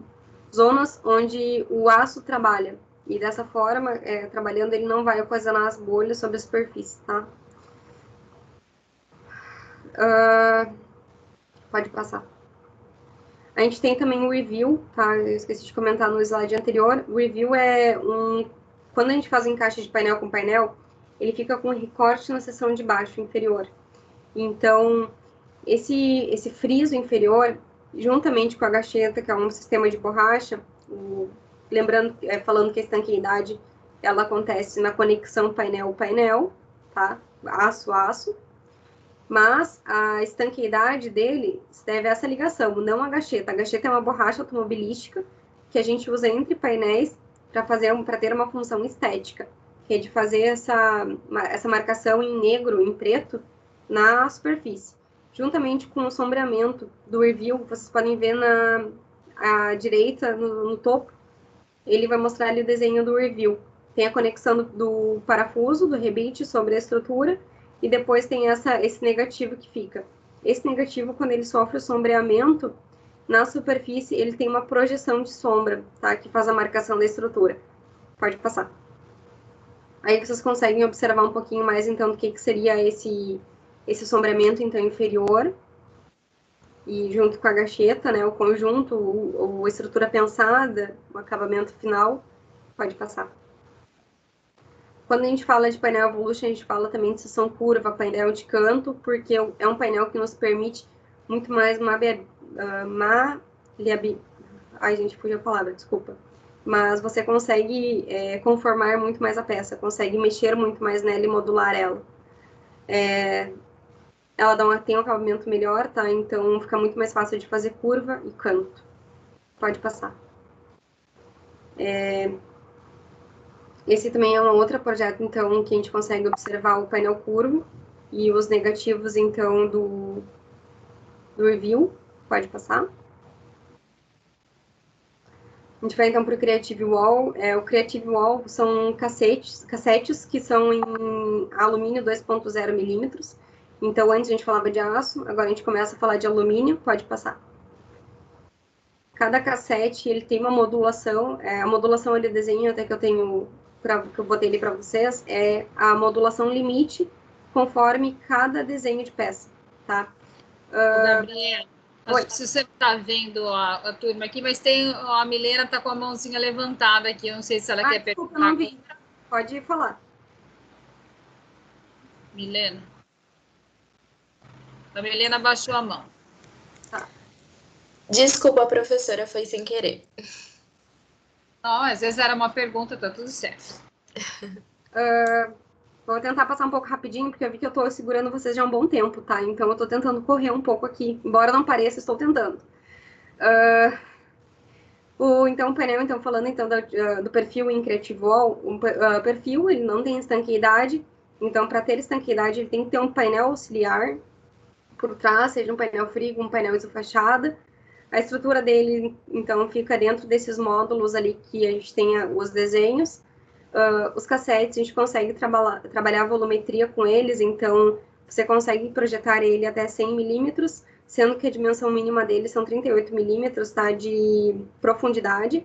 zonas onde o aço trabalha. E dessa forma, trabalhando, ele não vai ocasionar as bolhas sobre a superfície, tá? Pode passar. A gente tem também o review, tá? Eu esqueci de comentar no slide anterior. O review quando a gente faz o encaixe de painel com painel, ele fica com um recorte na seção de baixo inferior. Então, esse friso inferior, juntamente com a gacheta, que é um sistema de borracha, lembrando, falando que a estanqueidade, ela acontece na conexão painel-painel, tá? Aço-aço. Mas a estanqueidade dele se deve a essa ligação, não a gacheta. A gacheta é uma borracha automobilística que a gente usa entre painéis para ter uma função estética, que é de fazer essa marcação em negro, em preto, na superfície. Juntamente com o sombreamento do review, vocês podem ver à direita, no topo, ele vai mostrar ali o desenho do review. Tem a conexão do parafuso, do rebite sobre a estrutura, e depois tem esse negativo que fica. Esse negativo, quando ele sofre o sombreamento, na superfície, ele tem uma projeção de sombra, tá? Que faz a marcação da estrutura. Pode passar. Aí vocês conseguem observar um pouquinho mais, então, do que seria esse sombreamento, então, inferior. E junto com a gacheta, né? O conjunto, a estrutura pensada, o acabamento final. Pode passar. Quando a gente fala de painel Evolution, a gente fala também de seção curva, painel de canto, porque é um painel que nos permite muito mais maleabilidade. Ai, gente, fugiu a palavra, desculpa. mas você consegue conformar muito mais a peça, consegue mexer muito mais nela e modular ela. Ela tem um acabamento melhor, tá? Então fica muito mais fácil de fazer curva e canto. Pode passar. Esse também é um outro projeto, então, que a gente consegue observar o painel curvo e os negativos, então, do review. Pode passar. A gente vai, então, para o Creative Wall. O Creative Wall são cassetes que são em alumínio 2.0 milímetros. Então, antes a gente falava de aço, agora a gente começa a falar de alumínio. Pode passar. Cada cassete, ele tem uma modulação. A modulação, ele desenha, até que eu botei ali para vocês, é a modulação limite conforme cada desenho de peça, tá? Gabriela, acho que se você está vendo a turma aqui, mas a Milena está com a mãozinha levantada aqui, eu não sei se ela quer Desculpa, perguntar. não vi. Pode falar. Milena. A Milena baixou a mão. Tá. Desculpa, professora, foi sem querer. Não, às vezes era uma pergunta, tá tudo certo. Vou tentar passar um pouco rapidinho, porque eu vi que eu tô segurando vocês já há um bom tempo, tá? Então eu tô tentando correr um pouco aqui. Embora não pareça, estou tentando. Então, o painel, então, falando então do perfil em Creative Wall, o perfil, ele não tem estanqueidade. Então, para ter estanqueidade, ele tem que ter um painel auxiliar por trás, seja um painel frigo, um painel isofachada. A estrutura dele, então, fica dentro desses módulos ali que a gente tem os desenhos. Os cassetes, a gente consegue trabalhar a volumetria com eles, então você consegue projetar ele até 100 milímetros, sendo que a dimensão mínima dele são 38 milímetros, tá, de profundidade.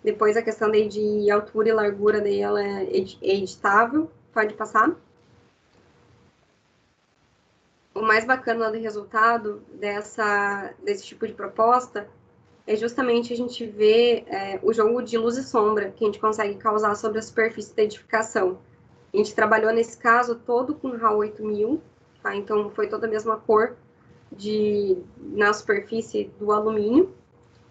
Depois a questão daí de altura e largura daí ela é editável. Pode passar. O mais bacana do resultado desse tipo de proposta é justamente a gente ver o jogo de luz e sombra que a gente consegue causar sobre a superfície da edificação. A gente trabalhou nesse caso todo com RAL 8000, tá? Então foi toda a mesma cor na superfície do alumínio,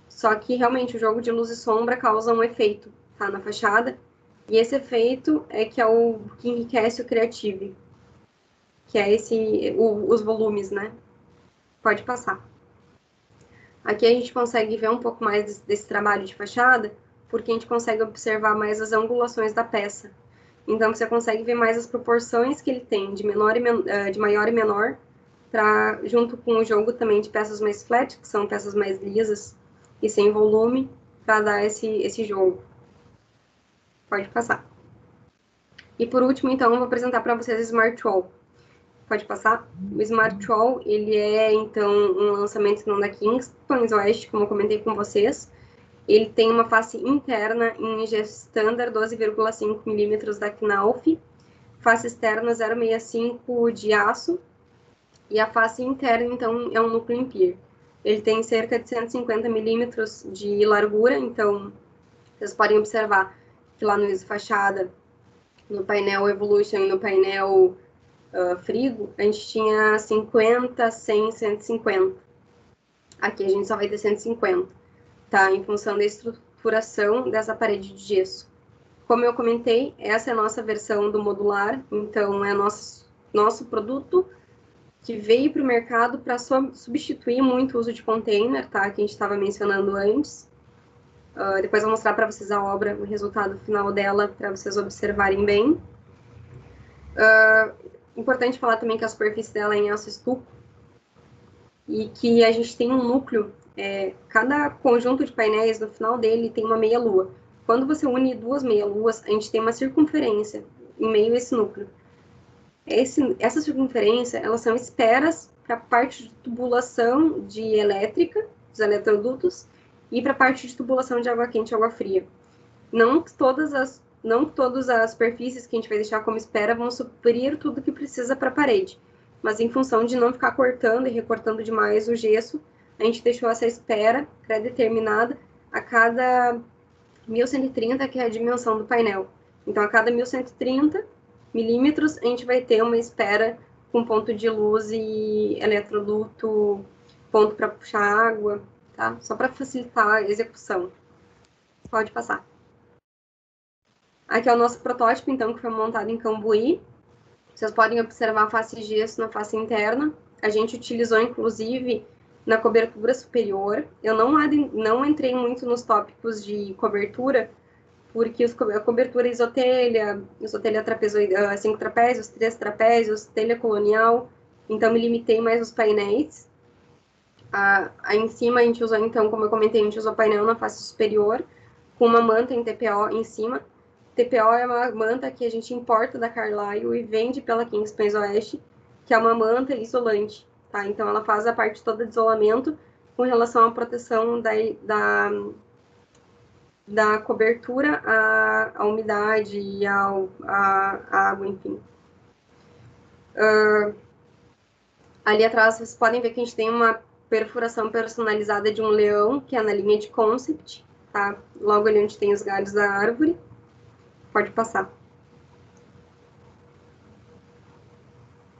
só que realmente o jogo de luz e sombra causa um efeito, tá, na fachada, e esse efeito é que é o que enriquece o Creative, que é os volumes, né? Pode passar. Aqui a gente consegue ver um pouco mais desse trabalho de fachada, porque a gente consegue observar mais as angulações da peça. Então, você consegue ver mais as proporções que ele tem, de maior e menor, junto com o jogo também de peças mais flat, que são peças mais lisas e sem volume, para dar esse jogo. Pode passar. E por último, então, eu vou apresentar para vocês o Smart Wall. Pode passar. O Smart Wall, ele é, então, um lançamento não da Kingspan West, como eu comentei com vocês. Ele tem uma face interna em G Standard 12,5 mm da Knauf, face externa 0,65 de aço, e a face interna, então, é um núcleo em pier. Ele tem cerca de 150 milímetros de largura, então, vocês podem observar que lá no isofachada, no painel Evolution e no painel frigo, a gente tinha 50, 100, 150. Aqui a gente só vai ter 150, tá? Em função da estruturação dessa parede de gesso. Como eu comentei, essa é a nossa versão do modular, então é nosso produto que veio para o mercado para substituir muito o uso de container, tá? Que a gente estava mencionando antes. Depois eu vou mostrar para vocês a obra, o resultado final dela, para vocês observarem bem. Importante falar também que a superfície dela é em aço estuco e que a gente tem um núcleo, cada conjunto de painéis, no final dele tem uma meia-lua. Quando você une duas meia-luas, a gente tem uma circunferência em meio a esse núcleo. Essa circunferência, elas são esperas para a parte de tubulação de elétrica, dos eletrodutos, e para a parte de tubulação de água quente e água fria. Não todas as superfícies que a gente vai deixar como espera vão suprir tudo que precisa para a parede, mas em função de não ficar cortando e recortando demais o gesso, a gente deixou essa espera pré-determinada a cada 1130, que é a dimensão do painel. Então, a cada 1130 milímetros, a gente vai ter uma espera com ponto de luz e eletroduto, ponto para puxar água, tá? Só para facilitar a execução. Pode passar. Aqui é o nosso protótipo, então, que foi montado em Cambuí. Vocês podem observar a face gesso na face interna. A gente utilizou, inclusive, na cobertura superior. Eu não entrei muito nos tópicos de cobertura, porque a cobertura isotelha trapezoidal, 5 trapézios, 3 trapézios, telha colonial. Então, me limitei mais nos painéis. Aí em cima, a gente usou, então, como eu comentei, a gente usou painel na face superior, com uma manta em TPO em cima. TPO é uma manta que a gente importa da Carlyle e vende pela Kingspan Oeste, que é uma manta isolante, tá? Então, ela faz a parte toda de isolamento com relação à proteção da cobertura à umidade e à água, enfim. Ali atrás, vocês podem ver que a gente tem uma perfuração personalizada de um leão, que é na linha de concept, tá? Logo ali onde tem os galhos da árvore. Pode passar.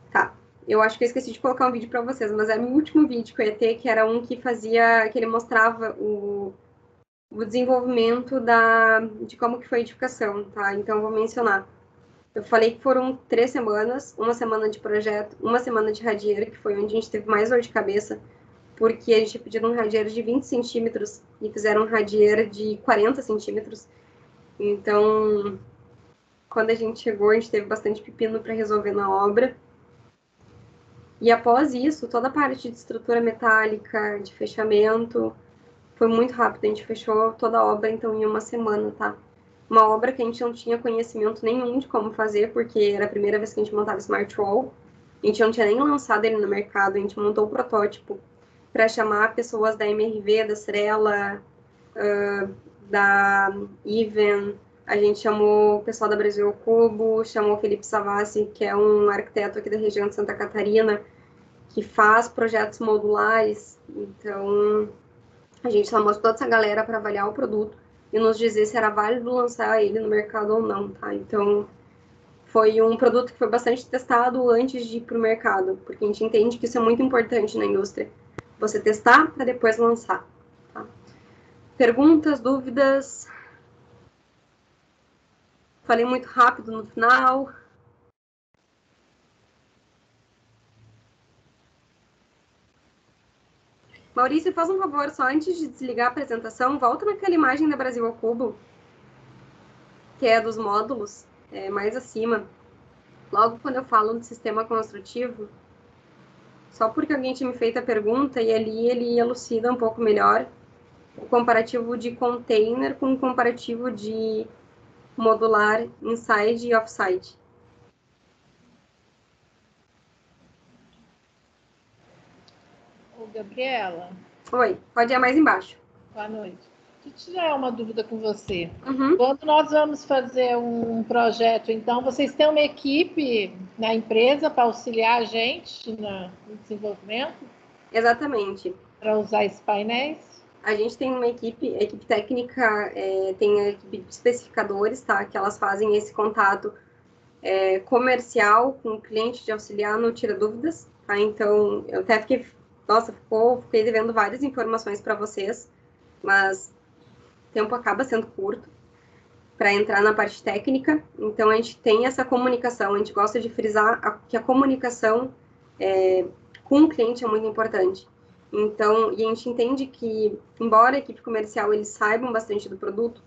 Tá. Eu acho que eu esqueci de colocar um vídeo para vocês, mas é o último vídeo que eu ia ter, que era um que ele mostrava o desenvolvimento de como que foi a edificação, tá? Então, eu vou mencionar. Eu falei que foram 3 semanas, uma semana de projeto, uma semana de radieira, que foi onde a gente teve mais dor de cabeça, porque a gente tinha pedido um radieiro de 20 centímetros e fizeram um radieiro de 40 centímetros. Então, quando a gente chegou, a gente teve bastante pepino para resolver na obra. E após isso, toda a parte de estrutura metálica, de fechamento, foi muito rápido. A gente fechou toda a obra, então, em uma semana, tá? Uma obra que a gente não tinha conhecimento nenhum de como fazer, porque era a primeira vez que a gente montava Smart Wall. A gente não tinha nem lançado ele no mercado, a gente montou o protótipo para chamar pessoas da MRV, da Cirela, da Even. A gente chamou o pessoal da Brasil ao Cubo, chamou o Felipe Savassi, que é um arquiteto aqui da região de Santa Catarina, que faz projetos modulares. Então, a gente chamou toda essa galera para avaliar o produto e nos dizer se era válido lançar ele no mercado ou não, tá? Então, foi um produto que foi bastante testado antes de ir para o mercado, porque a gente entende que isso é muito importante na indústria. Você testar para depois lançar, tá? Perguntas, dúvidas? Falei muito rápido no final. Maurício, faz um favor, só antes de desligar a apresentação, volta naquela imagem da Brasil ao Cubo, que é dos módulos, mais acima. Logo quando eu falo de sistema construtivo, só porque alguém tinha me feito a pergunta, e ali ele elucida um pouco melhor o comparativo de container com o comparativo de modular inside e offside. Ô, Gabriela. Oi, pode ir mais embaixo. Boa noite. Deixa eu tirar uma dúvida com você. Uhum. Quando nós vamos fazer um projeto, então, vocês têm uma equipe na empresa para auxiliar a gente no desenvolvimento? Exatamente. Para usar esses painéis? A gente tem uma equipe técnica, tem a equipe de especificadores, tá? Que elas fazem esse contato comercial com o cliente de auxiliar no tira dúvidas, tá? Então, eu até fiquei devendo várias informações para vocês, mas o tempo acaba sendo curto para entrar na parte técnica. Então, a gente tem essa comunicação, a gente gosta de frisar que a comunicação com o cliente é muito importante. Então, e a gente entende que, embora a equipe comercial eles saibam bastante do produto,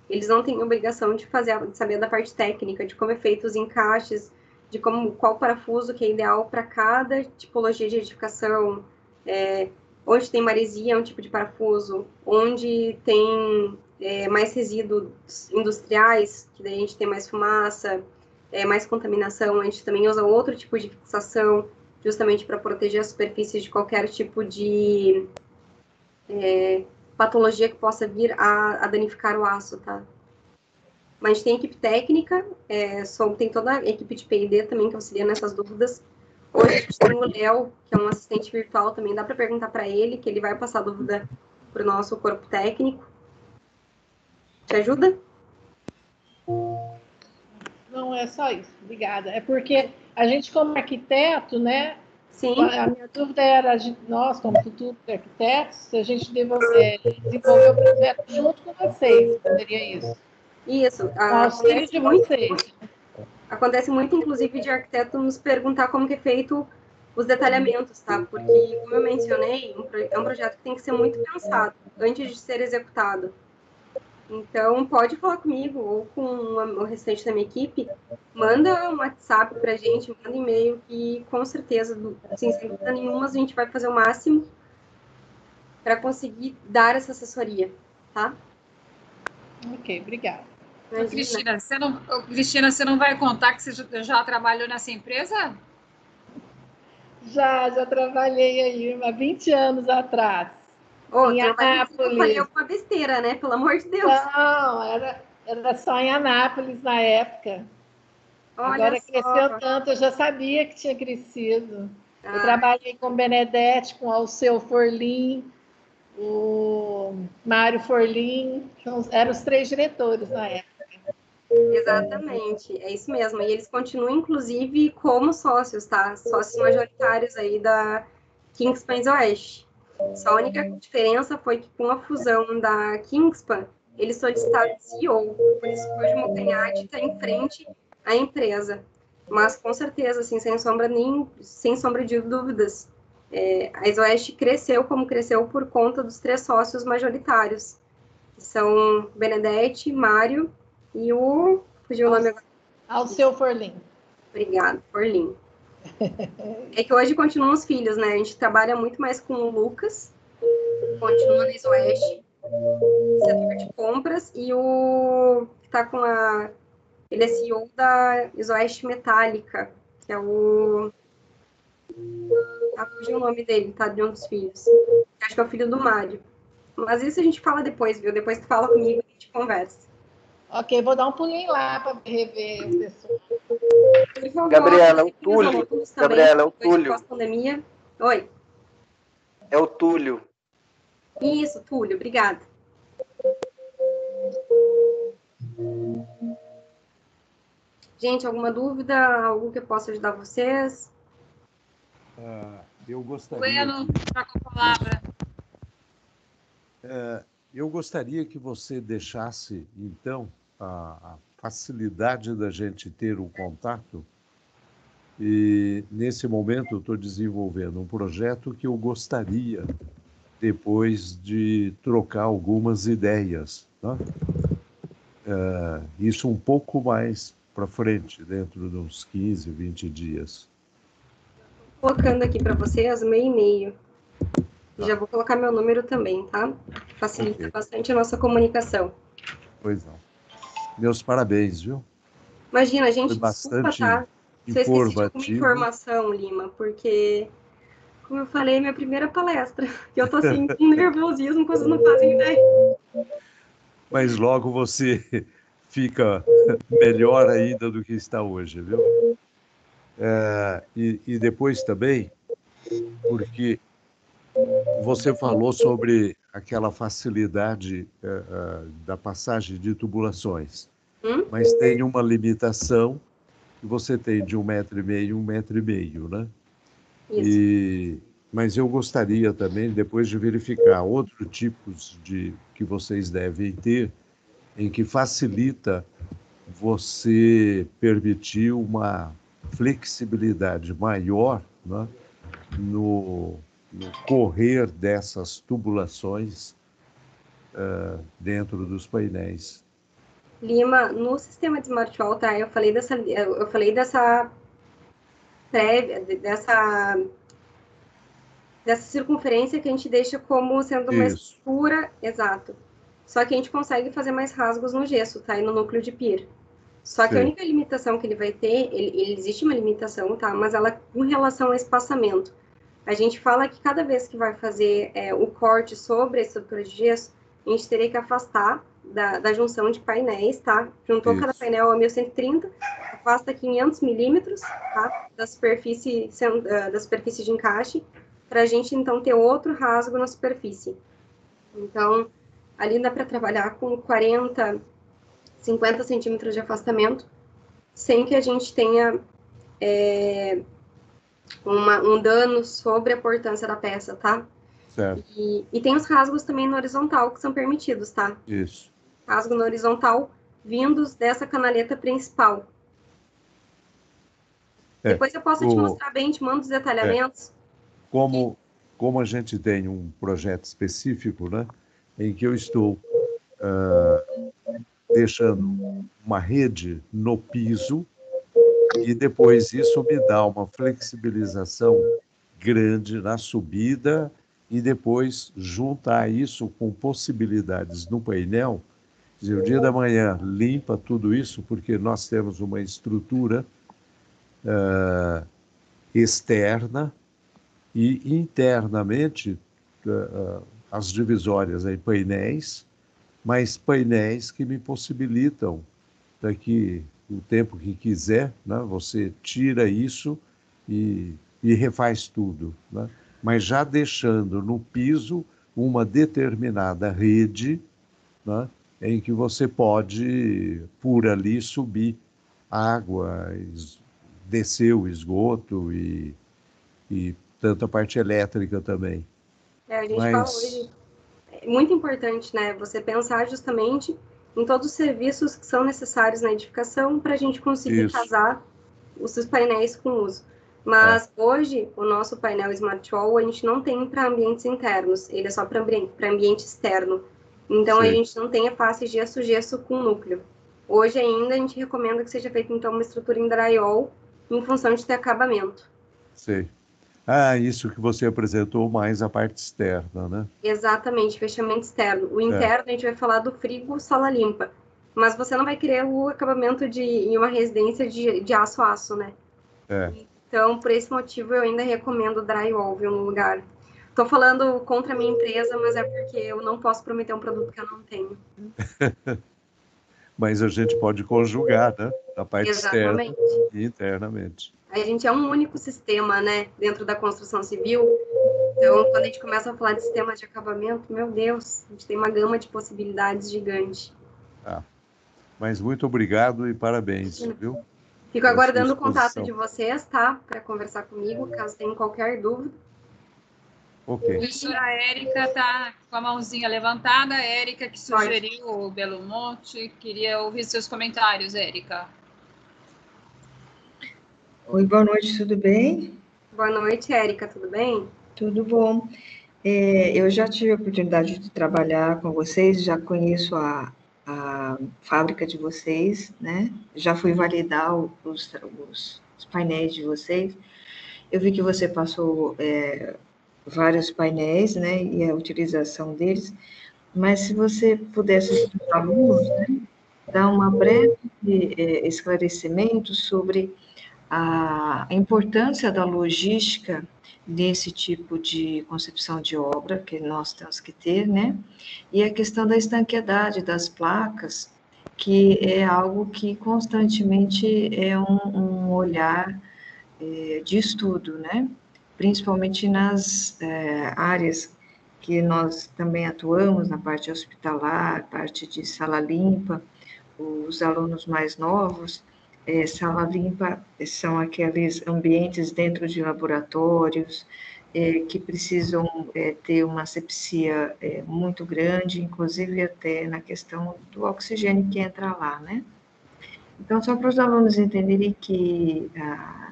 eles não têm obrigação de saber da parte técnica, de como é feito os encaixes, de qual parafuso que é ideal para cada tipologia de edificação, onde tem maresia é um tipo de parafuso, onde tem mais resíduos industriais, que daí a gente tem mais fumaça, mais contaminação, a gente também usa outro tipo de fixação, justamente para proteger as superfícies de qualquer tipo de patologia que possa vir a danificar o aço, tá? Mas a gente tem equipe técnica, tem toda a equipe de P&D também que auxilia nessas dúvidas. Hoje a gente tem o Léo, que é um assistente virtual também, dá para perguntar para ele, que ele vai passar dúvida para o nosso corpo técnico. Te ajuda? Não, é só isso, obrigada. É porque a gente, como arquiteto, né? Sim. A minha dúvida era, nós, como futuro arquitetos, se a gente desenvolver o projeto junto com vocês, poderia isso? Isso. Auxílio de vocês. Acontece muito, inclusive, de arquiteto nos perguntar como que é feito os detalhamentos, tá? Porque, como eu mencionei, é um projeto que tem que ser muito pensado antes de ser executado. Então, pode falar comigo ou com o restante da minha equipe, manda um WhatsApp pra gente, manda e-mail, que com certeza, sem dúvida nenhuma, a gente vai fazer o máximo para conseguir dar essa assessoria, tá? Ok, obrigada. Cristina, você não vai contar que você já trabalhou nessa empresa? Já trabalhei aí há 20 anos atrás. Em Anápolis. Eu falei alguma besteira, né? Pelo amor de Deus. Não, era só em Anápolis na época. Olha Agora só. Cresceu tanto, eu já sabia que tinha crescido. Eu trabalhei com o Benedetti, com o Alceu Forlim, o Mário Forlim, eram os 3 diretores na época. Exatamente, é isso mesmo. E eles continuam, inclusive, como sócios, tá? Sócios majoritários aí da Kingspan Oeste. Só a única diferença foi que com a fusão da Kingspan, eles solicitaram CEO, por isso que hoje o Mocanhade está em frente à empresa. Mas, com certeza, assim, sem sombra de dúvidas, a Isoeste cresceu como cresceu por conta dos 3 sócios majoritários, que são Benedetti, Mário e o... Fugiu o nome agora. Alceu Forlim. Obrigada, Forlim. É que hoje continuam os filhos, né? A gente trabalha muito mais com o Lucas, continua na Isoeste, setor de compras, e o que tá com a... Ele é CEO da Isoeste Metálica, que é o... Fugiu o nome dele, tá? De um dos filhos. Acho que é o filho do Mário. Mas isso a gente fala depois, viu? Depois tu fala comigo e a gente conversa. Ok, vou dar um pulinho lá para rever o pessoal. Gabriela, o Túlio. Gabriela, o Túlio. Pós-pandemia. Oi. É o Túlio. Isso, Túlio, obrigada. Gente, alguma dúvida? Algo que eu possa ajudar vocês? Eu gostaria... Bueno, está com a palavra. Eu gostaria que você deixasse, então, a facilidade da gente ter um contato. E, nesse momento, eu estou desenvolvendo um projeto que eu gostaria, depois de trocar algumas ideias. Tá? Isso um pouco mais para frente, dentro de uns 15, 20 dias. Colocando aqui para vocês o meu e-mail. E já vou colocar meu número também, tá? Facilita bastante a nossa comunicação. Pois não. Meus parabéns, viu? Imagina, gente, foi bastante desculpa, tá? Se eu esqueci de alguma informação, Lima, porque, como eu falei, é minha primeira palestra. E eu tô assim, com nervosismo, coisas não fazem ideia. Mas logo você fica melhor ainda do que está hoje, viu? E depois também, porque você falou sobre aquela facilidade da passagem de tubulações, mas tem uma limitação que você tem de 1,5 m, 1,5 m, né? Isso. Mas eu gostaria também, depois de verificar outros tipos que vocês devem ter, em que facilita você permitir uma flexibilidade maior, né, no correr dessas tubulações dentro dos painéis. Lima, no sistema de Smart Wall, tá? Eu falei dessa circunferência que a gente deixa como sendo uma estrutura, exato. Só que a gente consegue fazer mais rasgos no gesso, tá? E no núcleo de pier. Só que a única limitação que ele vai ter, existe uma limitação, tá? Mas ela com relação ao espaçamento. A gente fala que cada vez que vai fazer o corte sobre a estrutura de gesso, a gente teria que afastar da junção de painéis, tá? Juntou cada painel a 1130, afasta 500 milímetros, tá? Da superfície de encaixe, para a gente, então, ter outro rasgo na superfície. Então, ali dá para trabalhar com 40, 50 centímetros de afastamento, sem que a gente tenha um dano sobre a portância da peça, tá? Certo. E tem os rasgos também no horizontal, que são permitidos, tá? Isso. Rasgo no horizontal vindos dessa canaleta principal. Depois eu posso te mostrar bem, te mando os detalhamentos. Como a gente tem um projeto específico, né, em que eu estou deixando uma rede no piso e depois isso me dá uma flexibilização grande na subida e depois juntar isso com possibilidades no painel. Quer dizer, o dia da manhã limpa tudo isso porque nós temos uma estrutura externa e internamente as divisórias aí, painéis, mas painéis que me possibilitam daqui o tempo que quiser, né, você tira isso e refaz tudo, né? Mas já deixando no piso uma determinada rede, né, em que você pode, por ali, subir água, descer o esgoto e tanto a parte elétrica também. A gente fala hoje, é muito importante, né, você pensar justamente em todos os serviços que são necessários na edificação para a gente conseguir casar os seus painéis com o uso. Mas hoje, o nosso painel Smart Wall, a gente não tem para ambientes internos, ele é só para ambiente externo. Então, a gente não tem a face gesso com núcleo. Hoje ainda, a gente recomenda que seja feita, então, uma estrutura em drywall em função de ter acabamento. Sei. Isso que você apresentou mais a parte externa, né? Exatamente, fechamento externo. O interno, a gente vai falar do frigo sala limpa. Mas você não vai querer o acabamento em uma residência de aço a aço, né? Então, por esse motivo, eu ainda recomendo drywall, viu, no lugar. Estou falando contra a minha empresa, mas é porque eu não posso prometer um produto que eu não tenho. Mas a gente pode conjugar, né? A parte externa e internamente. A gente é um único sistema, né? Dentro da construção civil. Então, quando a gente começa a falar de sistema de acabamento, meu Deus, a gente tem uma gama de possibilidades gigante. Mas muito obrigado e parabéns, viu? Fico aguardando o contato de vocês, tá? Para conversar comigo, caso tenham qualquer dúvida. Ok. A professora Érica está com a mãozinha levantada. A Érica que sugeriu o Belo Monte. Queria ouvir seus comentários, Érica. Oi, boa noite, tudo bem? Boa noite, Érica, tudo bem? Tudo bom. Eu já tive a oportunidade de trabalhar com vocês, já conheço a fábrica de vocês, né? Já fui validar os painéis de vocês. Eu vi que você passou vários painéis, né? E a utilização deles. Mas se você pudesse para os alunos, né, dar uma breve esclarecimento sobre a importância da logística nesse tipo de concepção de obra que nós temos que ter, né? E a questão da estanqueidade das placas, que é algo que constantemente é um olhar de estudo, né? Principalmente nas áreas que nós também atuamos, na parte hospitalar, parte de sala limpa, os alunos mais novos. Sala limpa são aqueles ambientes dentro de laboratórios que precisam ter uma asepsia muito grande, inclusive até na questão do oxigênio que entra lá, né? Então, só para os alunos entenderem que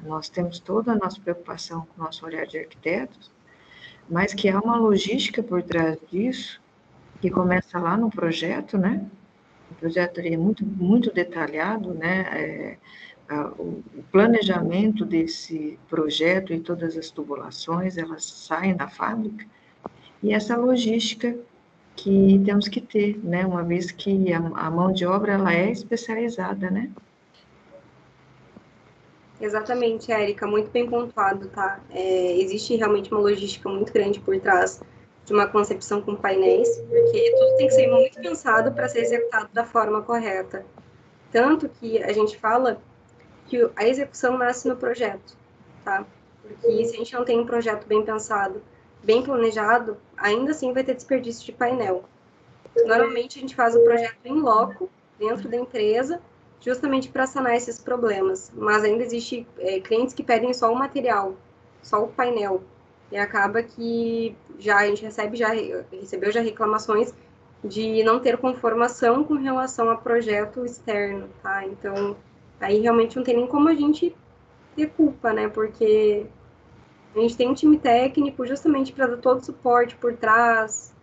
nós temos toda a nossa preocupação com o nosso olhar de arquitetos, mas que há uma logística por trás disso, que começa lá no projeto, né? O projeto é muito, muito detalhado, né? O planejamento desse projeto e todas as tubulações, elas saem da fábrica, e essa logística que temos que ter, né? Uma vez que a mão de obra, ela é especializada, né? Exatamente, Érica, muito bem pontuado, tá? Existe realmente uma logística muito grande por trás de uma concepção com painéis, porque tudo tem que ser muito pensado para ser executado da forma correta. Tanto que a gente fala que a execução nasce no projeto, tá? Porque se a gente não tem um projeto bem pensado, bem planejado, ainda assim vai ter desperdício de painel. Normalmente a gente faz o projeto em loco, dentro da empresa, justamente para sanar esses problemas. Mas ainda existe clientes que pedem só o material, só o painel. E acaba que a gente recebeu já reclamações de não ter conformação com relação a projeto externo, tá? Então, aí realmente não tem nem como a gente ter culpa, né? Porque a gente tem um time técnico justamente para dar todo o suporte por trás.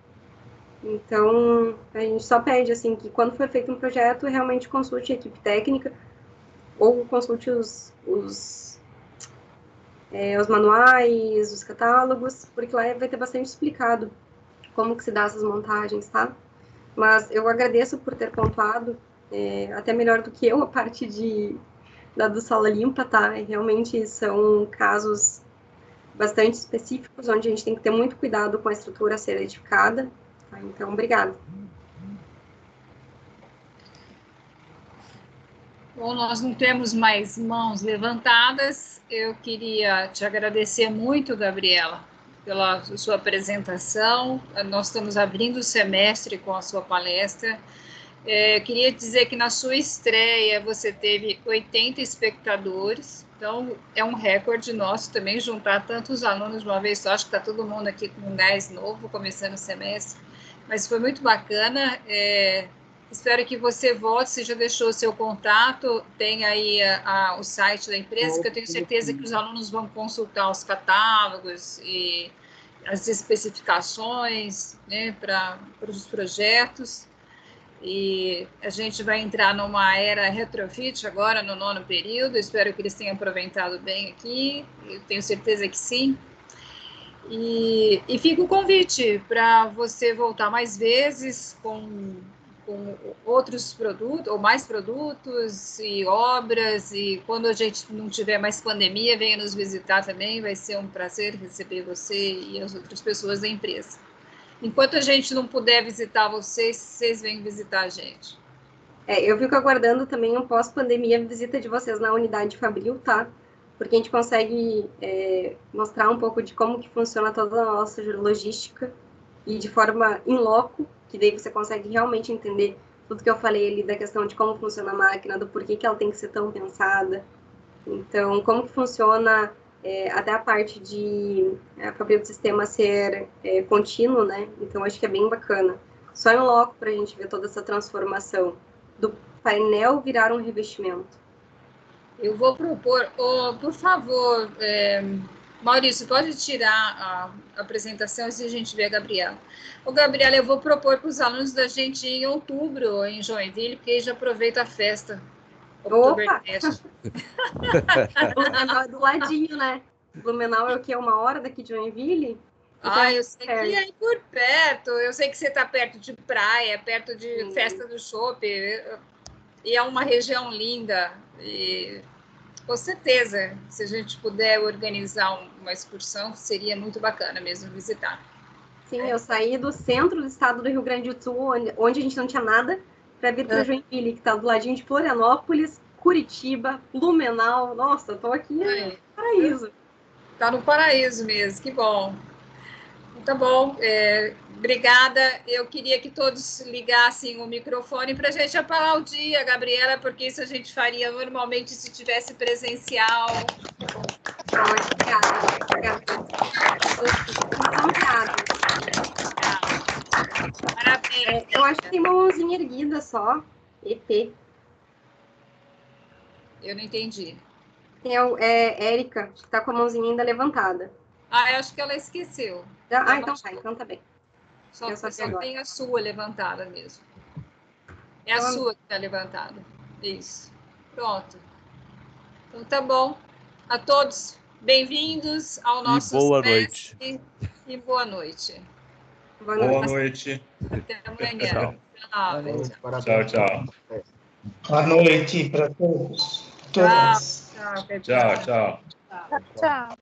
Então, a gente só pede, assim, que quando for feito um projeto, realmente consulte a equipe técnica ou consulte os manuais, os catálogos, porque lá vai ter bastante explicado como que se dá essas montagens, tá? Mas eu agradeço por ter pontuado, até melhor do que eu, a parte da do Sala Limpa, tá? Realmente são casos bastante específicos, onde a gente tem que ter muito cuidado com a estrutura a ser edificada. Tá? Então, obrigada. Bom, nós não temos mais mãos levantadas. Eu queria te agradecer muito, Gabriela, pela sua apresentação. Nós estamos abrindo o semestre com a sua palestra. Queria dizer que na sua estreia você teve 80 espectadores, então é um recorde nosso também juntar tantos alunos de uma vez só. Acho que está todo mundo aqui com um gás novo, começando o semestre, mas foi muito bacana. Espero que você volte. Você já deixou o seu contato, tem aí o site da empresa, que eu tenho certeza que os alunos vão consultar os catálogos e as especificações, né, para os projetos. E a gente vai entrar numa era retrofit agora, no 9º período. Espero que eles tenham aproveitado bem aqui, eu tenho certeza que sim. E fica o convite para você voltar mais vezes com outros produtos, ou mais produtos e obras, e quando a gente não tiver mais pandemia, venha nos visitar também, vai ser um prazer receber você e as outras pessoas da empresa. Enquanto a gente não puder visitar vocês, vocês vêm visitar a gente. Eu fico aguardando também um pós-pandemia visita de vocês na unidade Fabril, tá? Porque a gente consegue mostrar um pouco de como que funciona toda a nossa logística e de forma in loco, que daí você consegue realmente entender tudo que eu falei ali da questão de como funciona a máquina, do porquê que ela tem que ser tão pensada. Então, como que funciona até a parte de Fabril do sistema ser contínuo, né? Então, acho que é bem bacana. Só em loco para a gente ver toda essa transformação do painel virar um revestimento. Eu vou propor, por favor, Maurício, pode tirar a apresentação se a gente vê a Gabriela. Gabriela, eu vou propor para os alunos da gente ir em outubro, em Joinville, porque aí já aproveita a festa. Opa! Blumenau é do ladinho, né? Blumenau é o quê? 1 hora daqui de Joinville? Então, eu sei que é aí por perto. Eu sei que você está perto de praia, perto de festa do chopp. E é uma região linda. E, com certeza, se a gente puder organizar uma excursão, seria muito bacana mesmo visitar. Sim, eu saí do centro do estado do Rio Grande do Sul, onde a gente não tinha nada, para vir para Joinville, que está do ladinho de Florianópolis, Curitiba, Blumenau. Nossa, eu tô aqui no paraíso. Tá no paraíso mesmo, que bom. Tá bom, obrigada. Eu queria que todos ligassem o microfone para a gente apagar o dia, Gabriela, porque isso a gente faria normalmente se tivesse presencial. Obrigada. Parabéns. Eu acho que tem uma mãozinha erguida só. EP. Eu não entendi. Tem Érica, que está com a mãozinha ainda levantada. Eu acho que ela esqueceu. Então tá bem. Só tem a sua levantada mesmo. É a sua que está levantada. Isso. Pronto. Então tá bom. A todos, bem-vindos ao nosso boa noite. E boa noite. Boa noite. Até amanhã. Tchau. Boa noite para todos. Tchau. Tchau.